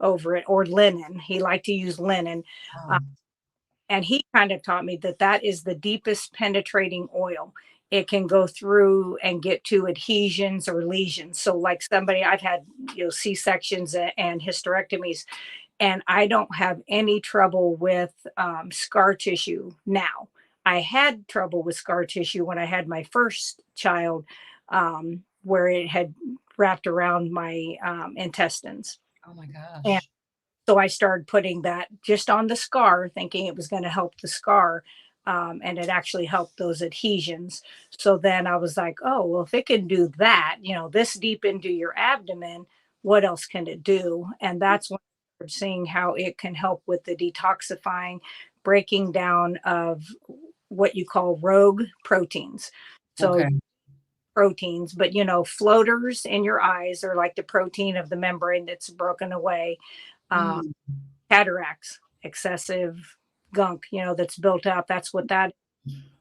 over it, or linen. He liked to use linen. Uh, Oh, and he kind of taught me that that is the deepest penetrating oil. It can go through and get to adhesions or lesions. So like I've had C-sections and hysterectomies, and I don't have any trouble with scar tissue now. I had trouble with scar tissue when I had my first child, where it had wrapped around my intestines. oh my And gosh. so I started putting that just on the scar, thinking it was going to help the scar. And it actually helped those adhesions. So then I was like, oh, well, if it can do that, this deep into your abdomen, what else can it do? And that's when I started seeing how it can help with the detoxifying, breaking down of what you call rogue proteins. So Okay. proteins, but floaters in your eyes are like the protein of the membrane that's broken away. Uh, Mm, Cataracts, excessive gunk, that's built up. That's what that.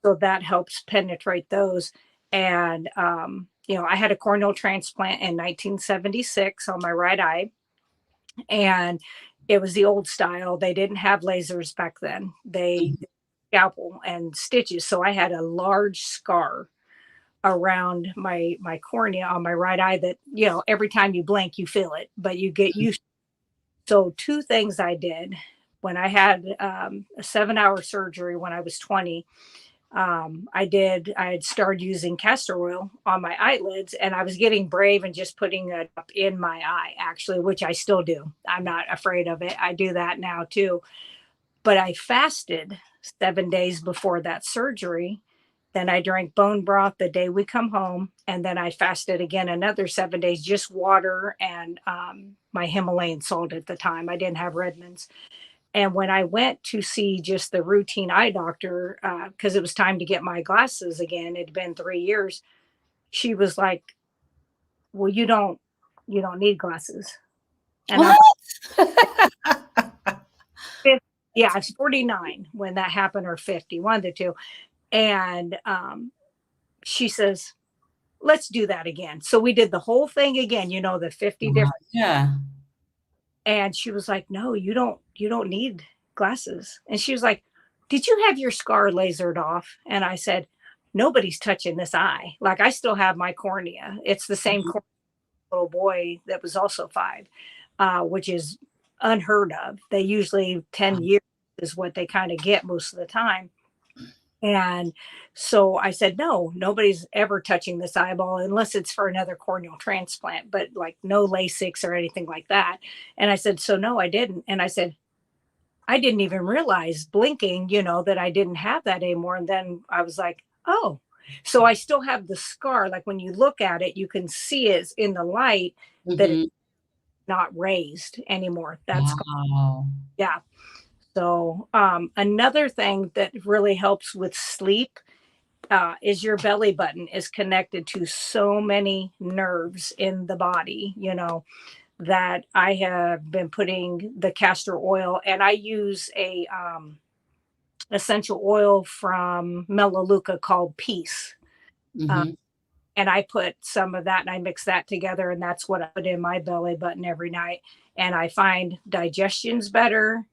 So that helps penetrate those. And I had a corneal transplant in 1976 on my right eye, and it was the old style. They didn't have lasers back then. They mhm. scalpel and stitches. So I had a large scar around my cornea on my right eye that every time you blink you feel it, but you get used. So two things I did when I had a 7-hour surgery when I was 20. I had started using castor oil on my eyelids, and I was getting brave and just putting it up in my eye, actually, which I still do. I'm not afraid of it. I do that now too. But I fasted 7 days before that surgery. Then I drank bone broth the day we come home. And then I fasted again another 7 days, just water and my Himalayan salt at the time. I didn't have Redmond's. And when I went to see just the routine eye doctor, because it was time to get my glasses again, it had been 3 years, she was like, well, you don't need glasses. And I'm What? yeah, I was 49 when that happened, or 50, one of the two. And she says, let's do that again. So we did the whole thing again, the 50 different. Yeah. And she was like, no, you don't need glasses. And she was like, did you have your scar lasered off? And I said, nobody's touching this eye. Like, I still have my cornea. It's the same Mhm. little boy that was also 5, which is unheard of. They usually 10 years is what they kind of get most of the time. And so I said, no, nobody's ever touching this eyeball unless it's for another corneal transplant, but like no LASIX or anything like that. And I said, so no, I didn't. And I said, I didn't even realize blinking, that I didn't have that anymore. And then I was like, oh, so I still have the scar. Like, when you look at it, you can see it's in the light that it's Mhm. not raised anymore. That's, Wow. yeah. So another thing that really helps with sleep is your belly button is connected to so many nerves in the body, that I have been putting the castor oil, and I use a essential oil from Melaleuca called Peace. Uh, Mhm. and I put some of that and I mix that together, and that's what I put in my belly button every night. And I find digestion's better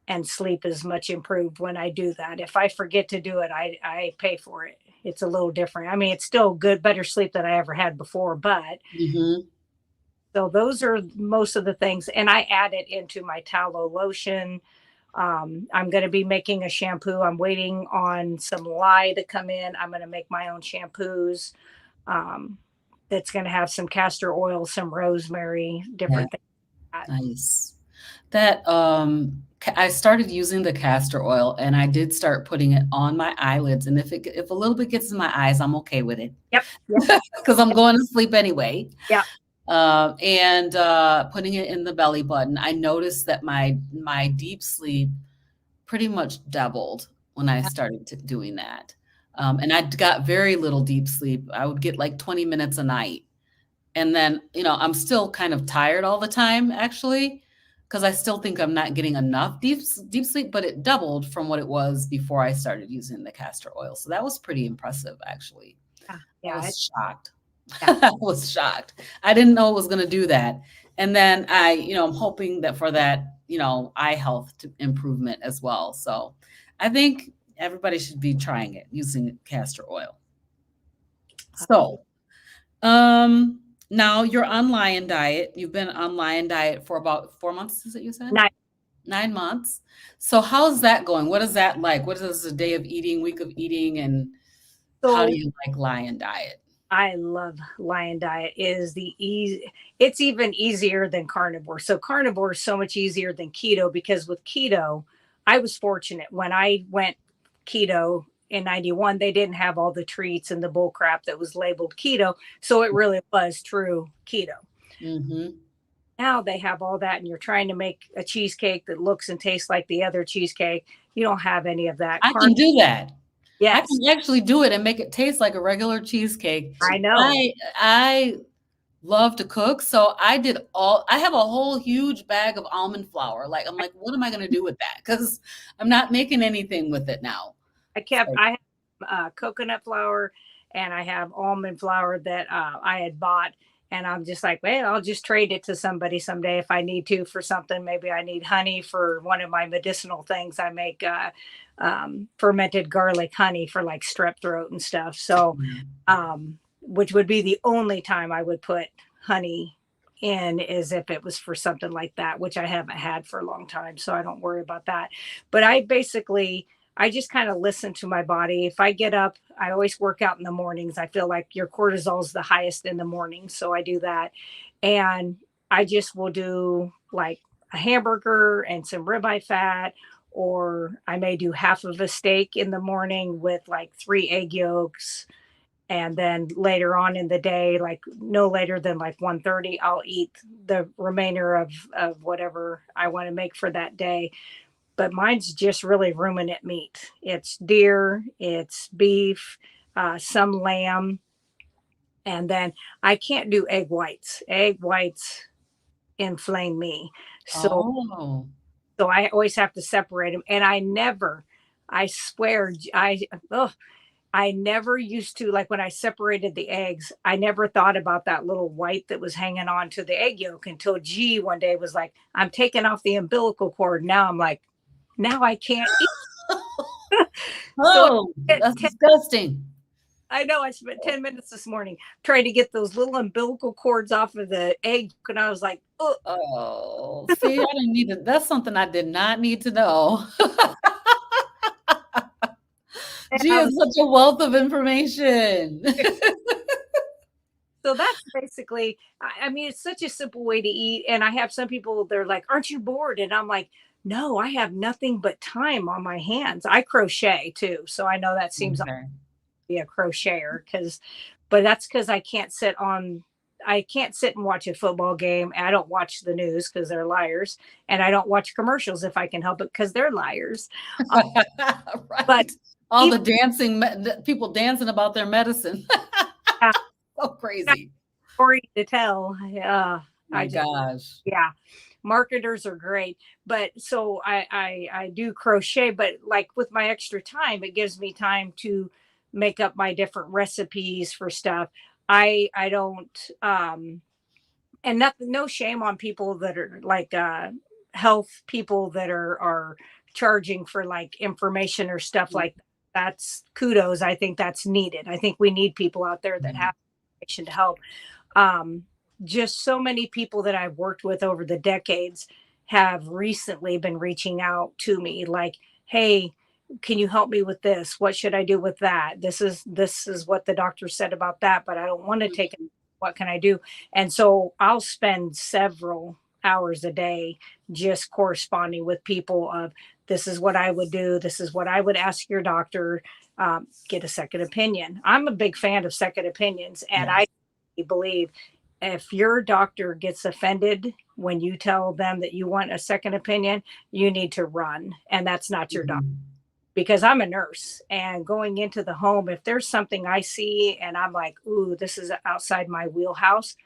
and sleep is much improved when I do that. If I forget to do it, I pay for it. It's a little different. I mean, it's still good, better sleep than I ever had before, but Mhm. so those are most of the things. And I add it into my tallow lotion. I'm going to be making a shampoo. I'm waiting on some lye to come in. I'm going to make my own shampoos. Um, that's going to have some castor oil, some rosemary, Yeah, different things like that. nice. That, I started using the castor oil, and I did start putting it on my eyelids, and if a little bit gets in my eyes, I'm okay with it Yep, yep, because 'cause I'm going to sleep anyway. yep. And, putting it in the belly button, I noticed that my deep sleep pretty much doubled when I started doing that. And I got very little deep sleep. I would get like 20 minutes a night. And then, I'm still kind of tired all the time, actually, because I still think I'm not getting enough deep sleep, but it doubled from what it was before I started using the castor oil. So that was pretty impressive, actually. Yeah, I yeah, was shocked. yeah. I was shocked. I didn't know it was gonna do that. And then I'm hoping that for that, eye health to improvement as well. So I think everybody should be trying it using castor oil. So, now you're on Lion Diet. You've been on Lion Diet for about 4 months, is it you said? Nice. 9 months. So how's that going? What is that like? What is a day of eating, week of eating, and how do So you like Lion Diet? I love Lion Diet. It is the easy. It's even easier than carnivore. So carnivore is so much easier than keto, because with keto, I was fortunate when I went keto in 91. They didn't have all the treats and the bull crap that was labeled keto, so it really was true keto. Mhm. Now they have all that, and you're trying to make a cheesecake that looks and tastes like the other cheesecake. You don't have any of that. I can do that. I Yes, can actually do it and make it taste like a regular cheesecake. I know. I love to cook, so I have a whole huge bag of almond flour. Like, I'm like, "What am I gonna do with that?" Because 'Cause I'm not making anything with it now. So I have coconut flour, and I have almond flour that I had bought. And I'm just like, well, I'll just trade it to somebody someday if I need to for something. Maybe I need honey for one of my medicinal things. I make fermented garlic honey for like strep throat and stuff. So, yeah. which would be the only time I would put honey in, is if it was for something like that, which I haven't had for a long time. So I don't worry about that. But I just kind of listen to my body. If I get up, I always work out in the mornings. I feel like your cortisol is the highest in the morning. So I do that. And I just will do like a hamburger and some ribeye fat, or I may do half of a steak in the morning with like 3 egg yolks. And then later on in the day, like no later than like 1:30, I'll eat the remainder of whatever I want to make for that day. But mine's just really ruminant meat. It's deer, it's beef, some lamb, and then I can't do egg whites. Egg whites inflame me. So Oh. so I always have to separate them. And I swear, I never used to, like when I separated the eggs, I never thought about that little white that was hanging on to the egg yolk until G one day was like, I'm taking off the umbilical cord. Now I'm like, now I can't eat. So Oh, that's disgusting. I know I spent 10 minutes this morning trying to get those little umbilical cords off of the egg. And I was like, oh, Oh, see, I didn't need to. That's something I did not need to know. and She I is was, such a wealth of information. so that's basically, I mean, it's such a simple way to eat. And I have some people, they're like, aren't you bored? And I'm like, no, I have nothing but time on my hands. I crochet too. So I know that seems Okay. be a crocheter but that's because I can't sit and watch a football game. I don't watch the news because they're liars, and I don't watch commercials if I can help it because they're liars. But Right. All the even dancing, people dancing about their medicine. uh, So got crazy. a story to tell. I My just gosh. yeah, marketers are great. But so I do crochet, but like with my extra time, it gives me time to make up my different recipes for stuff. I don't and nothing, no shame on people that are like health people that are charging for like information or stuff like that. That's kudos. I think that's needed. I think we need people out there that Yeah. have information to help. um, just so many people that I've worked with over the decades have recently been reaching out to me like, hey, can you help me with this? What should I do with that? This is what the doctor said about that, but I don't want to take it. What can I do? And so I'll spend several hours a day just corresponding with people of this is what I would do. This is what I would ask your doctor. Get a second opinion. I'm a big fan of second opinions, and I Yes. believe if your doctor gets offended when you tell them that you want a second opinion, you need to run. And that's not your doctor. Mhm. Because I'm a nurse and going into the home, if there's something I see and I'm like, ooh, this is outside my wheelhouse,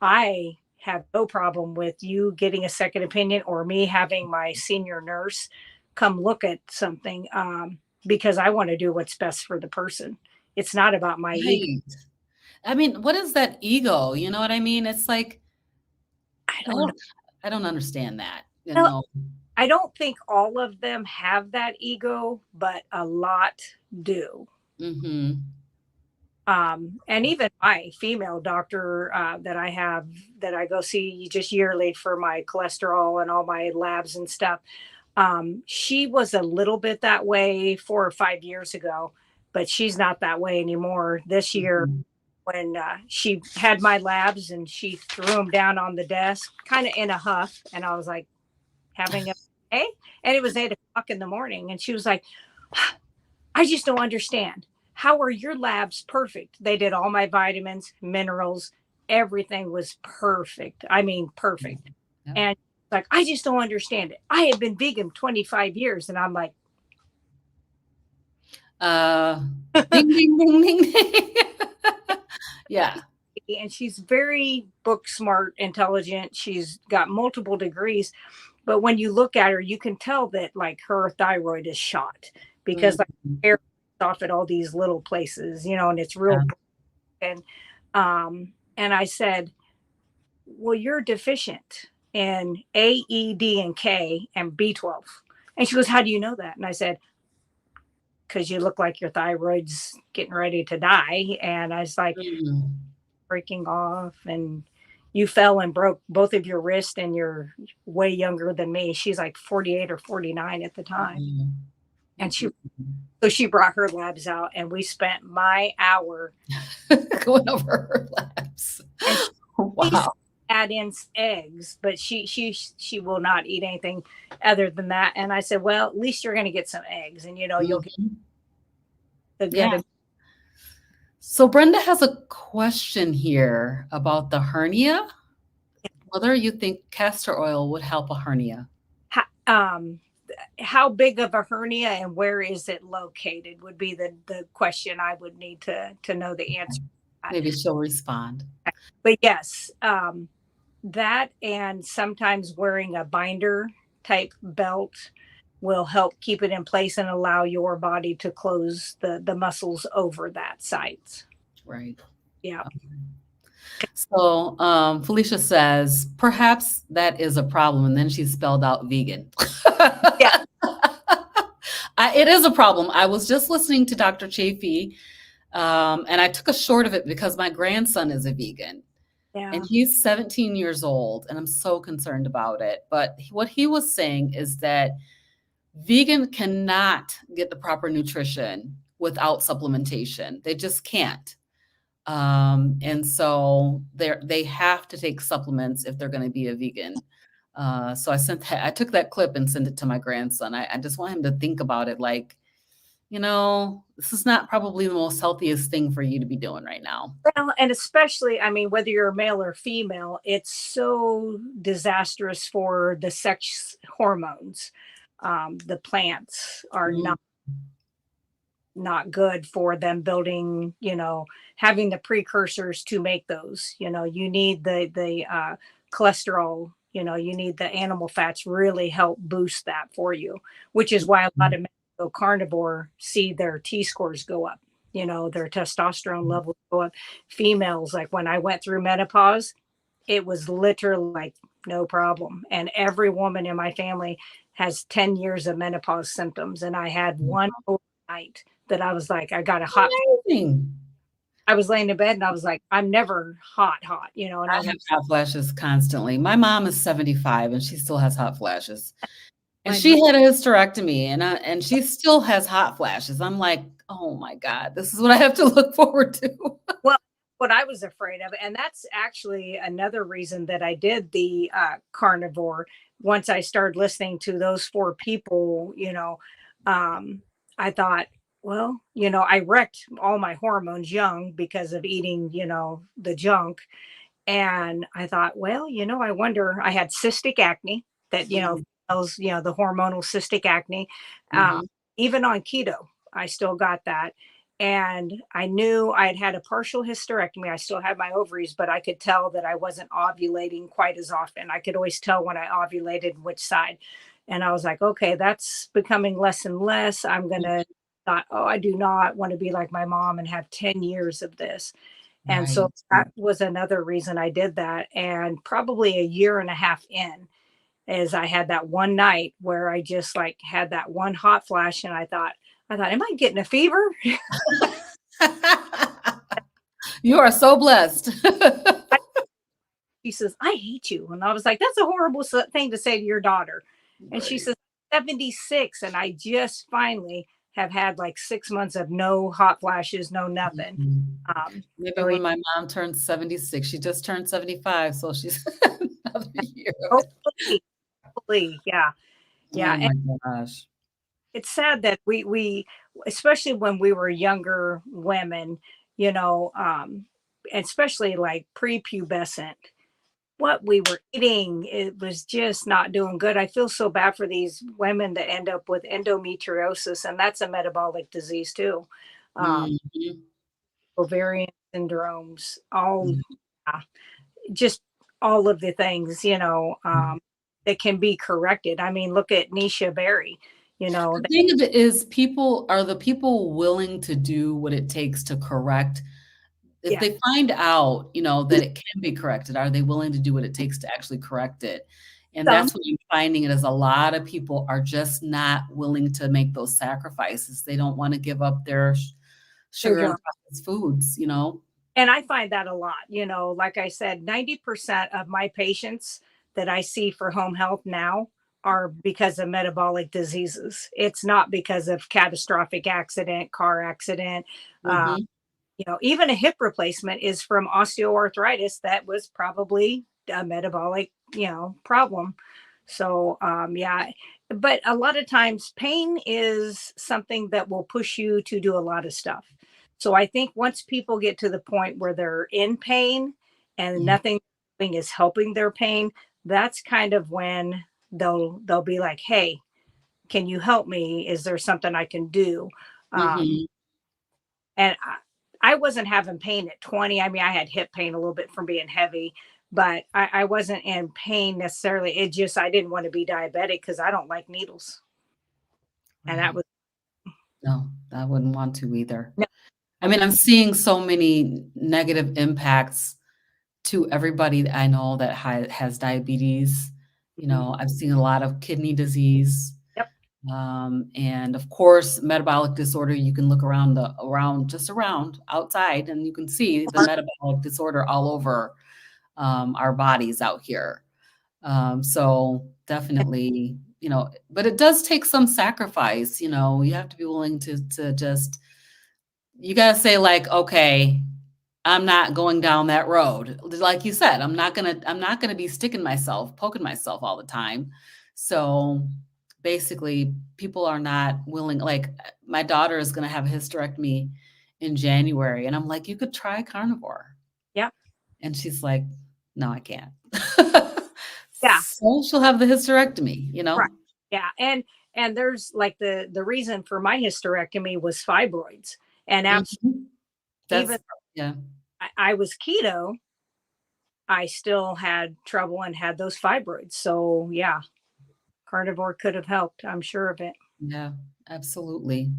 I have no problem with you getting a second opinion or me having my senior nurse come look at something because I want to do what's best for the person. It's not about my ego. Right. I mean, what is that ego? You know what I mean? It's like, I I don't know. don't I don't understand that, you Well, know? I don't think all of them have that ego, but a lot do. Mhm. And even my female doctor that I have that I go see just yearly for my cholesterol and all my labs and stuff, she was a little bit that way 4 or 5 years ago, but she's not that way anymore. This year, Mhm. when she had my labs and she threw them down on the desk, kind of in a huff, and I was like, having a day, and it was 8 o'clock in the morning, and she was like, I just don't understand. How are your labs perfect? They did all my vitamins, minerals, everything was perfect. I mean, perfect. Yeah. And like, I just don't understand it. I have been vegan 25 years. And I'm like, Uh, ding, ding, ding, ding, ding. Yeah. and she's very book smart, intelligent. She's got multiple degrees. But when you look at her, you can tell that like her thyroid is shot because like Mhm. hair off at all these little places, and it's Yeah. real. And I said, well, you're deficient in A, E, D, and K and B12. And she goes, how do you know that? And I said, because you look like your thyroid's getting ready to die. And I was like, Mm. breaking off, and you fell and broke both of your wrists, and you're way younger than me. She's like 48 or 49 at the time. Mhm. And Mhm. she brought her labs out, and we spent my hour. Going over her laps. And she's Wow. add in eggs, but she will not eat anything other than that. And I said, well, at least you're going to get some eggs, and you'll get Mhm. the Yeah. good. So Brenda has a question here about the hernia. Whether you think castor oil would help a hernia. How, how big of a hernia and where is it located would be the question I would need to know the answer to that. Maybe she'll respond. But yes, that and sometimes wearing a binder type belt will help keep it in place and allow your body to close the muscles over that site. Right. Yeah. So Felicia says, perhaps that is a problem. And then she spelled out vegan. Yeah. It is a problem. I was just listening to Dr. Chafee, and I took a short of it because my grandson is a vegan. And Yeah. he's 17 years old, and I'm so concerned about it. But what he was saying is that vegan cannot get the proper nutrition without supplementation. They just can't. And so they have to take supplements if they're going to be a vegan. So I took that clip and sent it to my grandson. I just want him to think about it like, this is not probably the most healthiest thing for you to be doing right now. Well, and especially, I mean, whether you're male or female, it's so disastrous for the sex hormones. The plants are Mm, not good for them building, having the precursors to make those. You need the cholesterol, you need the animal fats really help boost that for you, which is why a lot of men who go carnivore see their T scores go up, their testosterone levels go up. Females, like when I went through menopause, it was literally like no problem. And every woman in my family has 10 years of menopause symptoms. And I had one overnight that I was like, I got a hot. Amazing. I was laying in bed and I was like, I'm never hot, and I I was have like, hot flashes constantly. My mom is 75 and she still has hot flashes. And my she had a hysterectomy and she still has hot flashes. I'm like, oh my God, this is what I have to look forward to. well, what I was afraid of, and that's actually another reason that I did the carnivore. Once I started listening to those four people, I thought, well, I wrecked all my hormones young because of eating, the junk. And I thought, well, I wonder, I had cystic acne that, Mhm, those, the hormonal cystic acne. Um, mhm, even on keto, I still got that. And I knew I had had a partial hysterectomy. I still had my ovaries, but I could tell that I wasn't ovulating quite as often. I could always tell when I ovulated which side. And I was like, okay, that's becoming less and less. I'm going to thought, oh, I do not want to be like my mom and have 10 years of this. And right. so that was another reason I did that. And probably a year and a half in, is I had that one night where I just like had that one hot flash, and I thought, am I getting a fever? You are so blessed. She says, I hate you. And I was like, that's a horrible thing to say to your daughter. And she Right. says, 76. And I just finally have had like 6 months of no hot flashes, no nothing. Mhm. Maybe So when my mom turns 76, she just turned 75, so she's another year of it. hopefully, hopefully, yeah. Oh Yeah. my gosh. It's sad that we especially when we were younger women, you know um especially like prepubescent, what we were eating, it was just not doing good. I feel so bad for these women that end up with endometriosis, and that's a metabolic disease too. um Mhm. Ovarian syndromes, all, Yeah. just all of the things, that can be corrected. I mean, look at Nisha Berry, The thing of it is the people willing to do what it takes to correct if yeah, they find out, that it can be corrected, are they willing to do what it takes to actually correct it? And some that's what I'm finding it is a lot of people are just not willing to make those sacrifices. They don't wanna give up their they sugar and don't. processed foods. And I find that a lot, like I said, 90% of my patients that I see for home health now are because of metabolic diseases. It's not because of catastrophic accident, car accident. Uh, Mhm. even a hip replacement is from osteoarthritis that was probably a metabolic, problem. So, yeah, but a lot of times pain is something that will push you to do a lot of stuff. So I think once people get to the point where they're in pain and Mhm. nothing is helping their pain, that's kind of when they'll be like, "Hey, can you help me? Is there something I can do?" Um, Mhm. and I wasn't having pain at 20. I mean, I had hip pain a little bit from being heavy, but I wasn't in pain necessarily. It just, I didn't want to be diabetic because I don't like needles. And that Right. was, No, I wouldn't want to either. no, I mean, I'm seeing so many negative impacts to everybody that I know that has diabetes. You mhm, know, I've seen a lot of kidney disease, yep, and of course, metabolic disorder. You can look around just around outside, and you can see the metabolic disorder all over our bodies out here. So definitely, but it does take some sacrifice. You have to be willing to just you gotta say like, okay, I'm not going down that road. Like you said, I'm not gonna be poking myself all the time. So basically, people are not willing. Like my daughter is gonna have a hysterectomy in January, and I'm like, you could try carnivore. yep, And she's like, no, I can't. yeah, So she'll have the hysterectomy, you right, know? yeah, and there's like the reason for my hysterectomy was fibroids, and Mhm. even That's yeah. I was keto, I still had trouble and had those fibroids. So yeah, carnivore could have helped. I'm sure of it. Yeah, absolutely.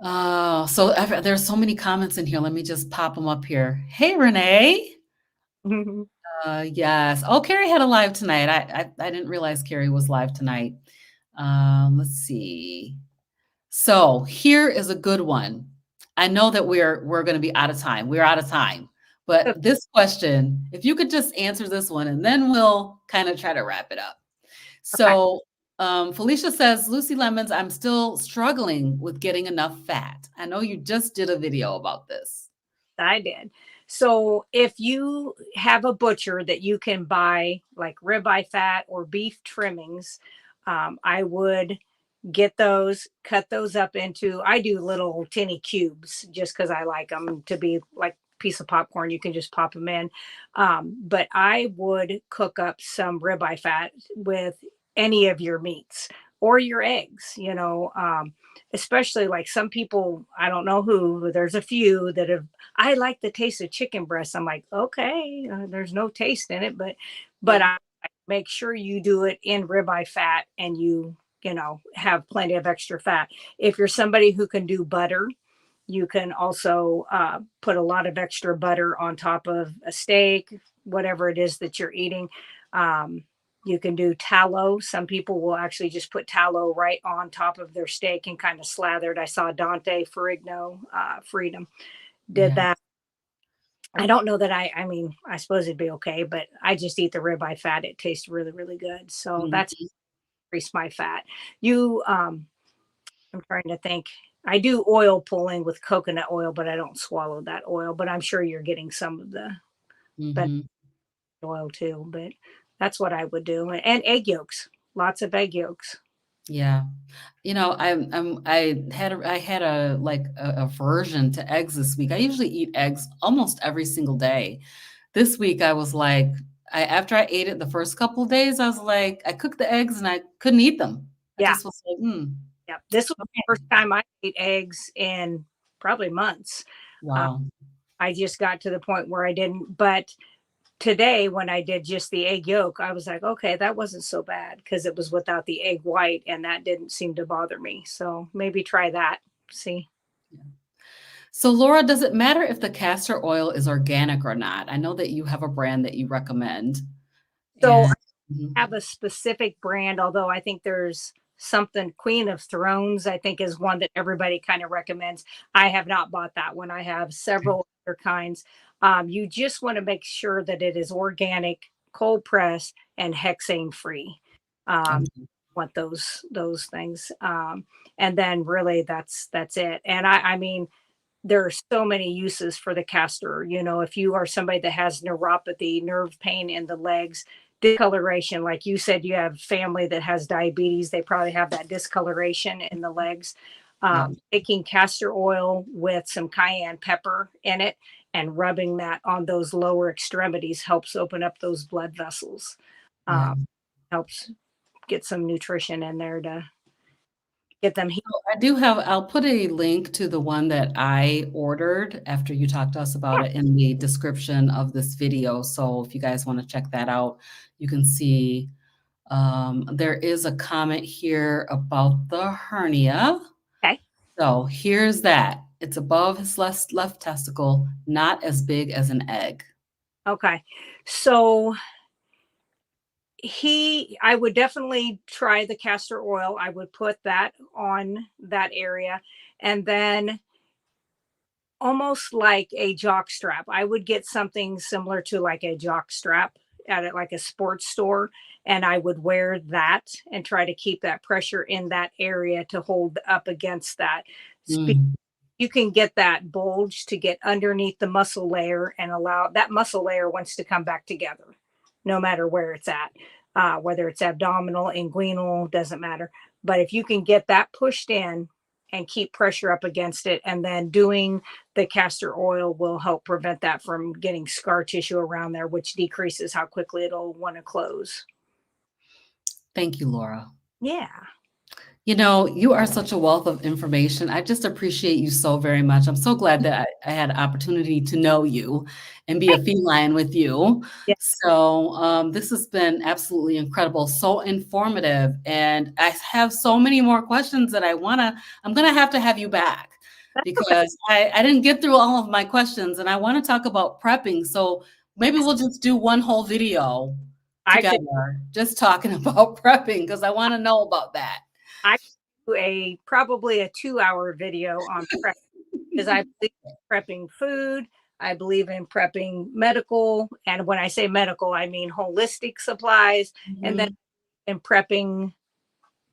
So there's so many comments in here. Let me just pop them up here. Hey, Renee. Yes. Oh, Carrie had a live tonight. I didn't realize Carrie was live tonight. Let's see. So here is a good one. I know that we're going to be out of time. We're out of time. But this question, if you could just answer this one, and then we'll kind of try to wrap it up. Okay. So Felicia says, Lucy Lemons, I'm still struggling with getting enough fat. I know you just did a video about this. I did. So if you have a butcher that you can buy like ribeye fat or beef trimmings, I would get those, cut those up into, I do little tinny cubes just because I like them to be like piece of popcorn. You can just pop them in. But I would cook up some ribeye fat with any of your meats or your eggs, especially like some people, I don't know who, but there's a few that have, I like the taste of chicken breast. I'm like, okay, there's no taste in it, but Yeah. I make sure you do it in ribeye fat and have plenty of extra fat. If you're somebody who can do butter, you can also put a lot of extra butter on top of a steak, whatever it is that you're eating. Um, you can do tallow. Some people will actually just put tallow right on top of their steak and kind of slather it. I saw Dante Ferrigno, Freedom, did Yeah. that. I don't know that I mean, I suppose it'd be okay, but I just eat the ribeye fat. It tastes really, really good. So that's Mhm. increased my fat. You, I'm trying to think. I do oil pulling with coconut oil, but I don't swallow that oil. But I'm sure you're getting some of the benefit Mhm. oil too. But that's what I would do. And egg yolks, lots of egg yolks. Yeah. I had a like a aversion to eggs this week. I usually eat eggs almost every single day. This week I was like, after I ate it the first couple of days, I was like, I cooked the eggs and I couldn't eat them. I Yeah, just was like, yeah. This was the okay. first time I ate eggs in probably months. Uh, Wow. I just got to the point where I didn't. But today, when I did just the egg yolk, I was like, okay, that wasn't so bad because it was without the egg white, and that didn't seem to bother me. So maybe try that. See. Yeah. So Laura, does it matter if the castor oil is organic or not? I know that you have a brand that you recommend. So And mhm, have a specific brand, although I think there's something Queen of Thrones, I think is one that everybody kind of recommends. I have not bought that one. I have several other kinds. You just want to make sure that it is organic, cold pressed, and hexane free. Um, okay. want those things. And then really that's it. And I mean, there are so many uses for the castor. You know, if you are somebody that has neuropathy, nerve pain in the legs, discoloration, like you said, you have family that has diabetes, they probably have that discoloration in the legs. Yep. Taking castor oil with some cayenne pepper in it and rubbing that on those lower extremities helps open up those blood vessels. Yeah. Helps get some nutrition in there to get them healed. I do have I'll put a link to the one that I ordered after you talked to us about Yeah. it in the description of this video. So if you guys want to check that out, you can see there is a comment here about the hernia. Okay. So here's that. It's above his left testicle, not as big as an egg. Okay. So I would definitely try the castor oil. I would put that on that area, and then almost like a jock strap. I would get something similar to like a jock strap at it, like a sports store, and I would wear that and try to keep that pressure in that area to hold up against that. Mm, You can get that bulge to get underneath the muscle layer and allow that muscle layer wants to come back together, no matter where it's at, whether it's abdominal, inguinal, doesn't matter. But if you can get that pushed in and keep pressure up against it, and then doing the castor oil will help prevent that from getting scar tissue around there, which decreases how quickly it'll want to close. thank you, Laura. Yeah. You know, you are such a wealth of information. I just appreciate you so very much. I'm so glad that I had an opportunity to know you and be a feline with you. Yeah. So, this has been absolutely incredible, so informative. And I have so many more questions that I'm going to have you back That's okay. because I didn't get through all of my questions and I want to talk about prepping. So maybe we'll just do one whole video I could together, just talking about prepping because I want to know about that. I could do a probably a 2-hour video on prep because I believe in prepping food. I believe in prepping medical. And when I say medical, I mean holistic supplies, and then Mhm. in prepping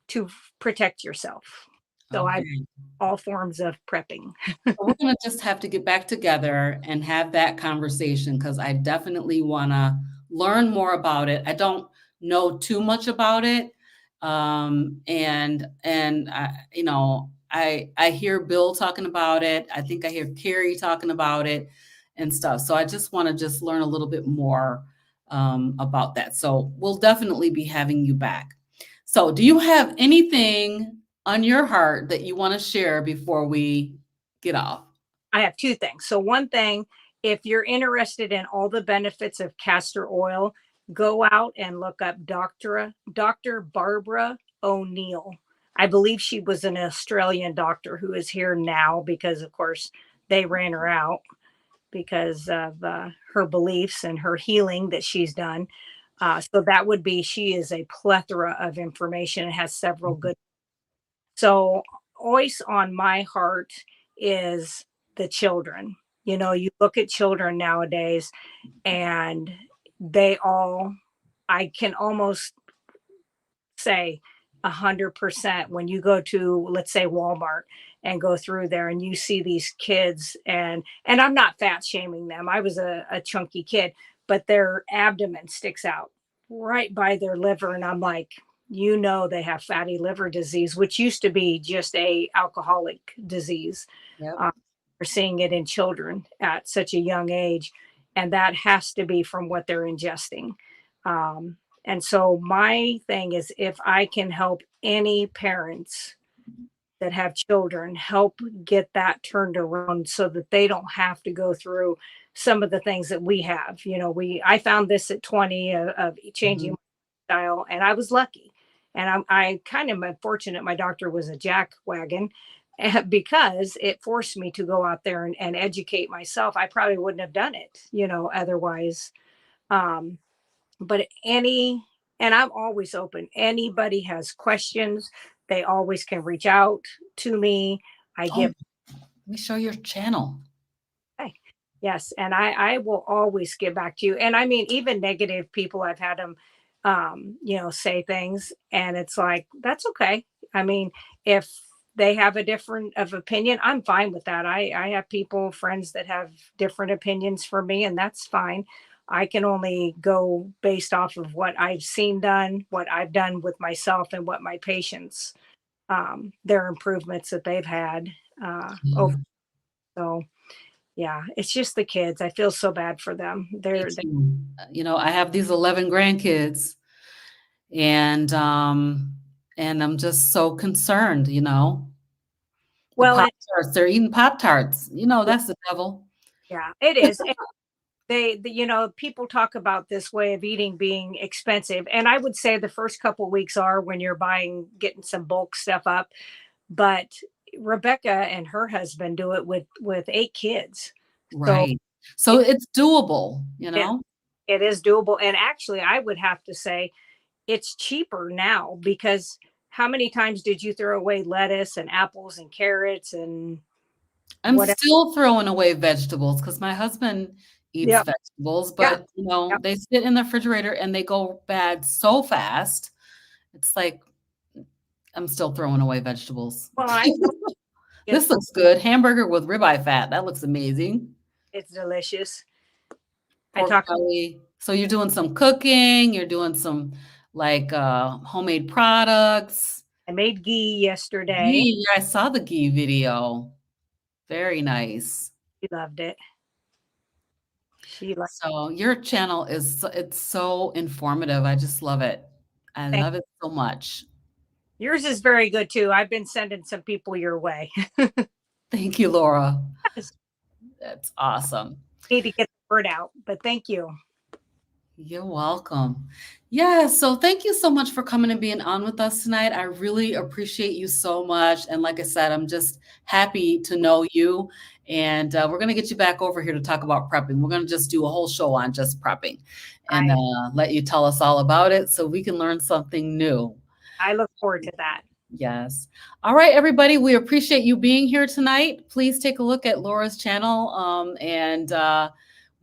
to protect yourself. So I Okay. all forms of prepping. So we're gonna just have to get back together and have that conversation because I definitely wanna learn more about it. I don't know too much about it. I hear Bill talking about it. I think I hear Carrie talking about it and stuff. So I just wanna just learn a little bit more about that. So we'll definitely be having you back. So do you have anything on your heart that you wanna share before we get off? I have two things. So, one thing, if you're interested in all the benefits of castor oil, go out and look up Dr. Barbara O'Neill. I believe she was an Australian doctor who is here now because, of course, they ran her out because of her beliefs and her healing that she's done. So, that would be, she is a plethora of information and has several Mhm. good. So, always on my heart is the children. You know, you look at children nowadays and they all, I can almost say 100% when you go to, let's say, Walmart and go through there and you see these kids, and I'm not fat shaming them. I was a chunky kid, but their abdomen sticks out right by their liver. And I'm like, you know, they have fatty liver disease, which used to be just a alcoholic disease. Yep. Uh, we're seeing it in children at such a young age, and that has to be from what they're ingesting. Um, and so my thing is, if I can help any parents that have children, help get that turned around so that they don't have to go through some of the things that we have. You know, I found this at 20 of changing Mhm. my style, and I was lucky. And I kind of am fortunate my doctor was a jack wagon because it forced me to go out there and educate myself. I probably wouldn't have done it, you know, otherwise. Um, but and I'm always open. Anybody has questions, they always can reach out to me. I Oh, give, let me show your channel. hey, yes, and I will always get back to you. And I mean, even negative people, I've had them, you know, say things, and it's like that's okay. I mean, if they have a different of opinion, I'm fine with that. I have people, friends that have different opinions for me, and that's fine. I can only go based off of what I've seen done, what I've done with myself, and what my patients, their improvements that they've had over. Yeah, So yeah, it's just the kids. I feel so bad for them. me They're too. I have these 11 grandkids, and I'm just so concerned, The well, and Pop-Tarts, they're eating Pop-Tarts. yeah, That's the devil. yeah, it is. People talk about this way of eating being expensive, and I would say the first couple weeks are when you're getting some bulk stuff up. But Rebecca and her husband do it with 8 kids, so Right. So it, it's doable, you it know? it is doable. And actually, I would have to say it's cheaper now because how many times did you throw away lettuce and apples and carrots and I'm whatever? still throwing away vegetables because my husband eats Yep, vegetables, yeah. but, Yep. they sit in the refrigerator and they go bad so fast. It's like I'm still throwing away vegetables. Well, I throw it. This looks good. Hamburger with ribeye fat. That looks amazing. It's delicious. I Pork talk. belly. So you're doing some cooking, you're doing some like homemade products. I made ghee yesterday. Ghee, yeah, I saw the ghee video. Very nice. She loved it. She liked So your channel it's so informative. I just love it. I it. love it so much. Yours is very good too. I've been sending some people your way. Thank you, Laura. Yes, That's awesome. need to get the word out, but thank you. You're welcome. Yeah, so thank you so much for coming and being on with us tonight. I really appreciate you so much. And like I said, I'm just happy to know you. And we're going to get you back over here to talk about prepping. We're going to just do a whole show on just prepping and I let you tell us all about it so we can learn something new. I look forward to that. Yes. All right, everybody. We appreciate you being here tonight. Please take a look at Laura's channel, and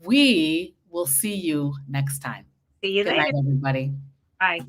we will see you next time. See you Good night, later. everybody. Bye.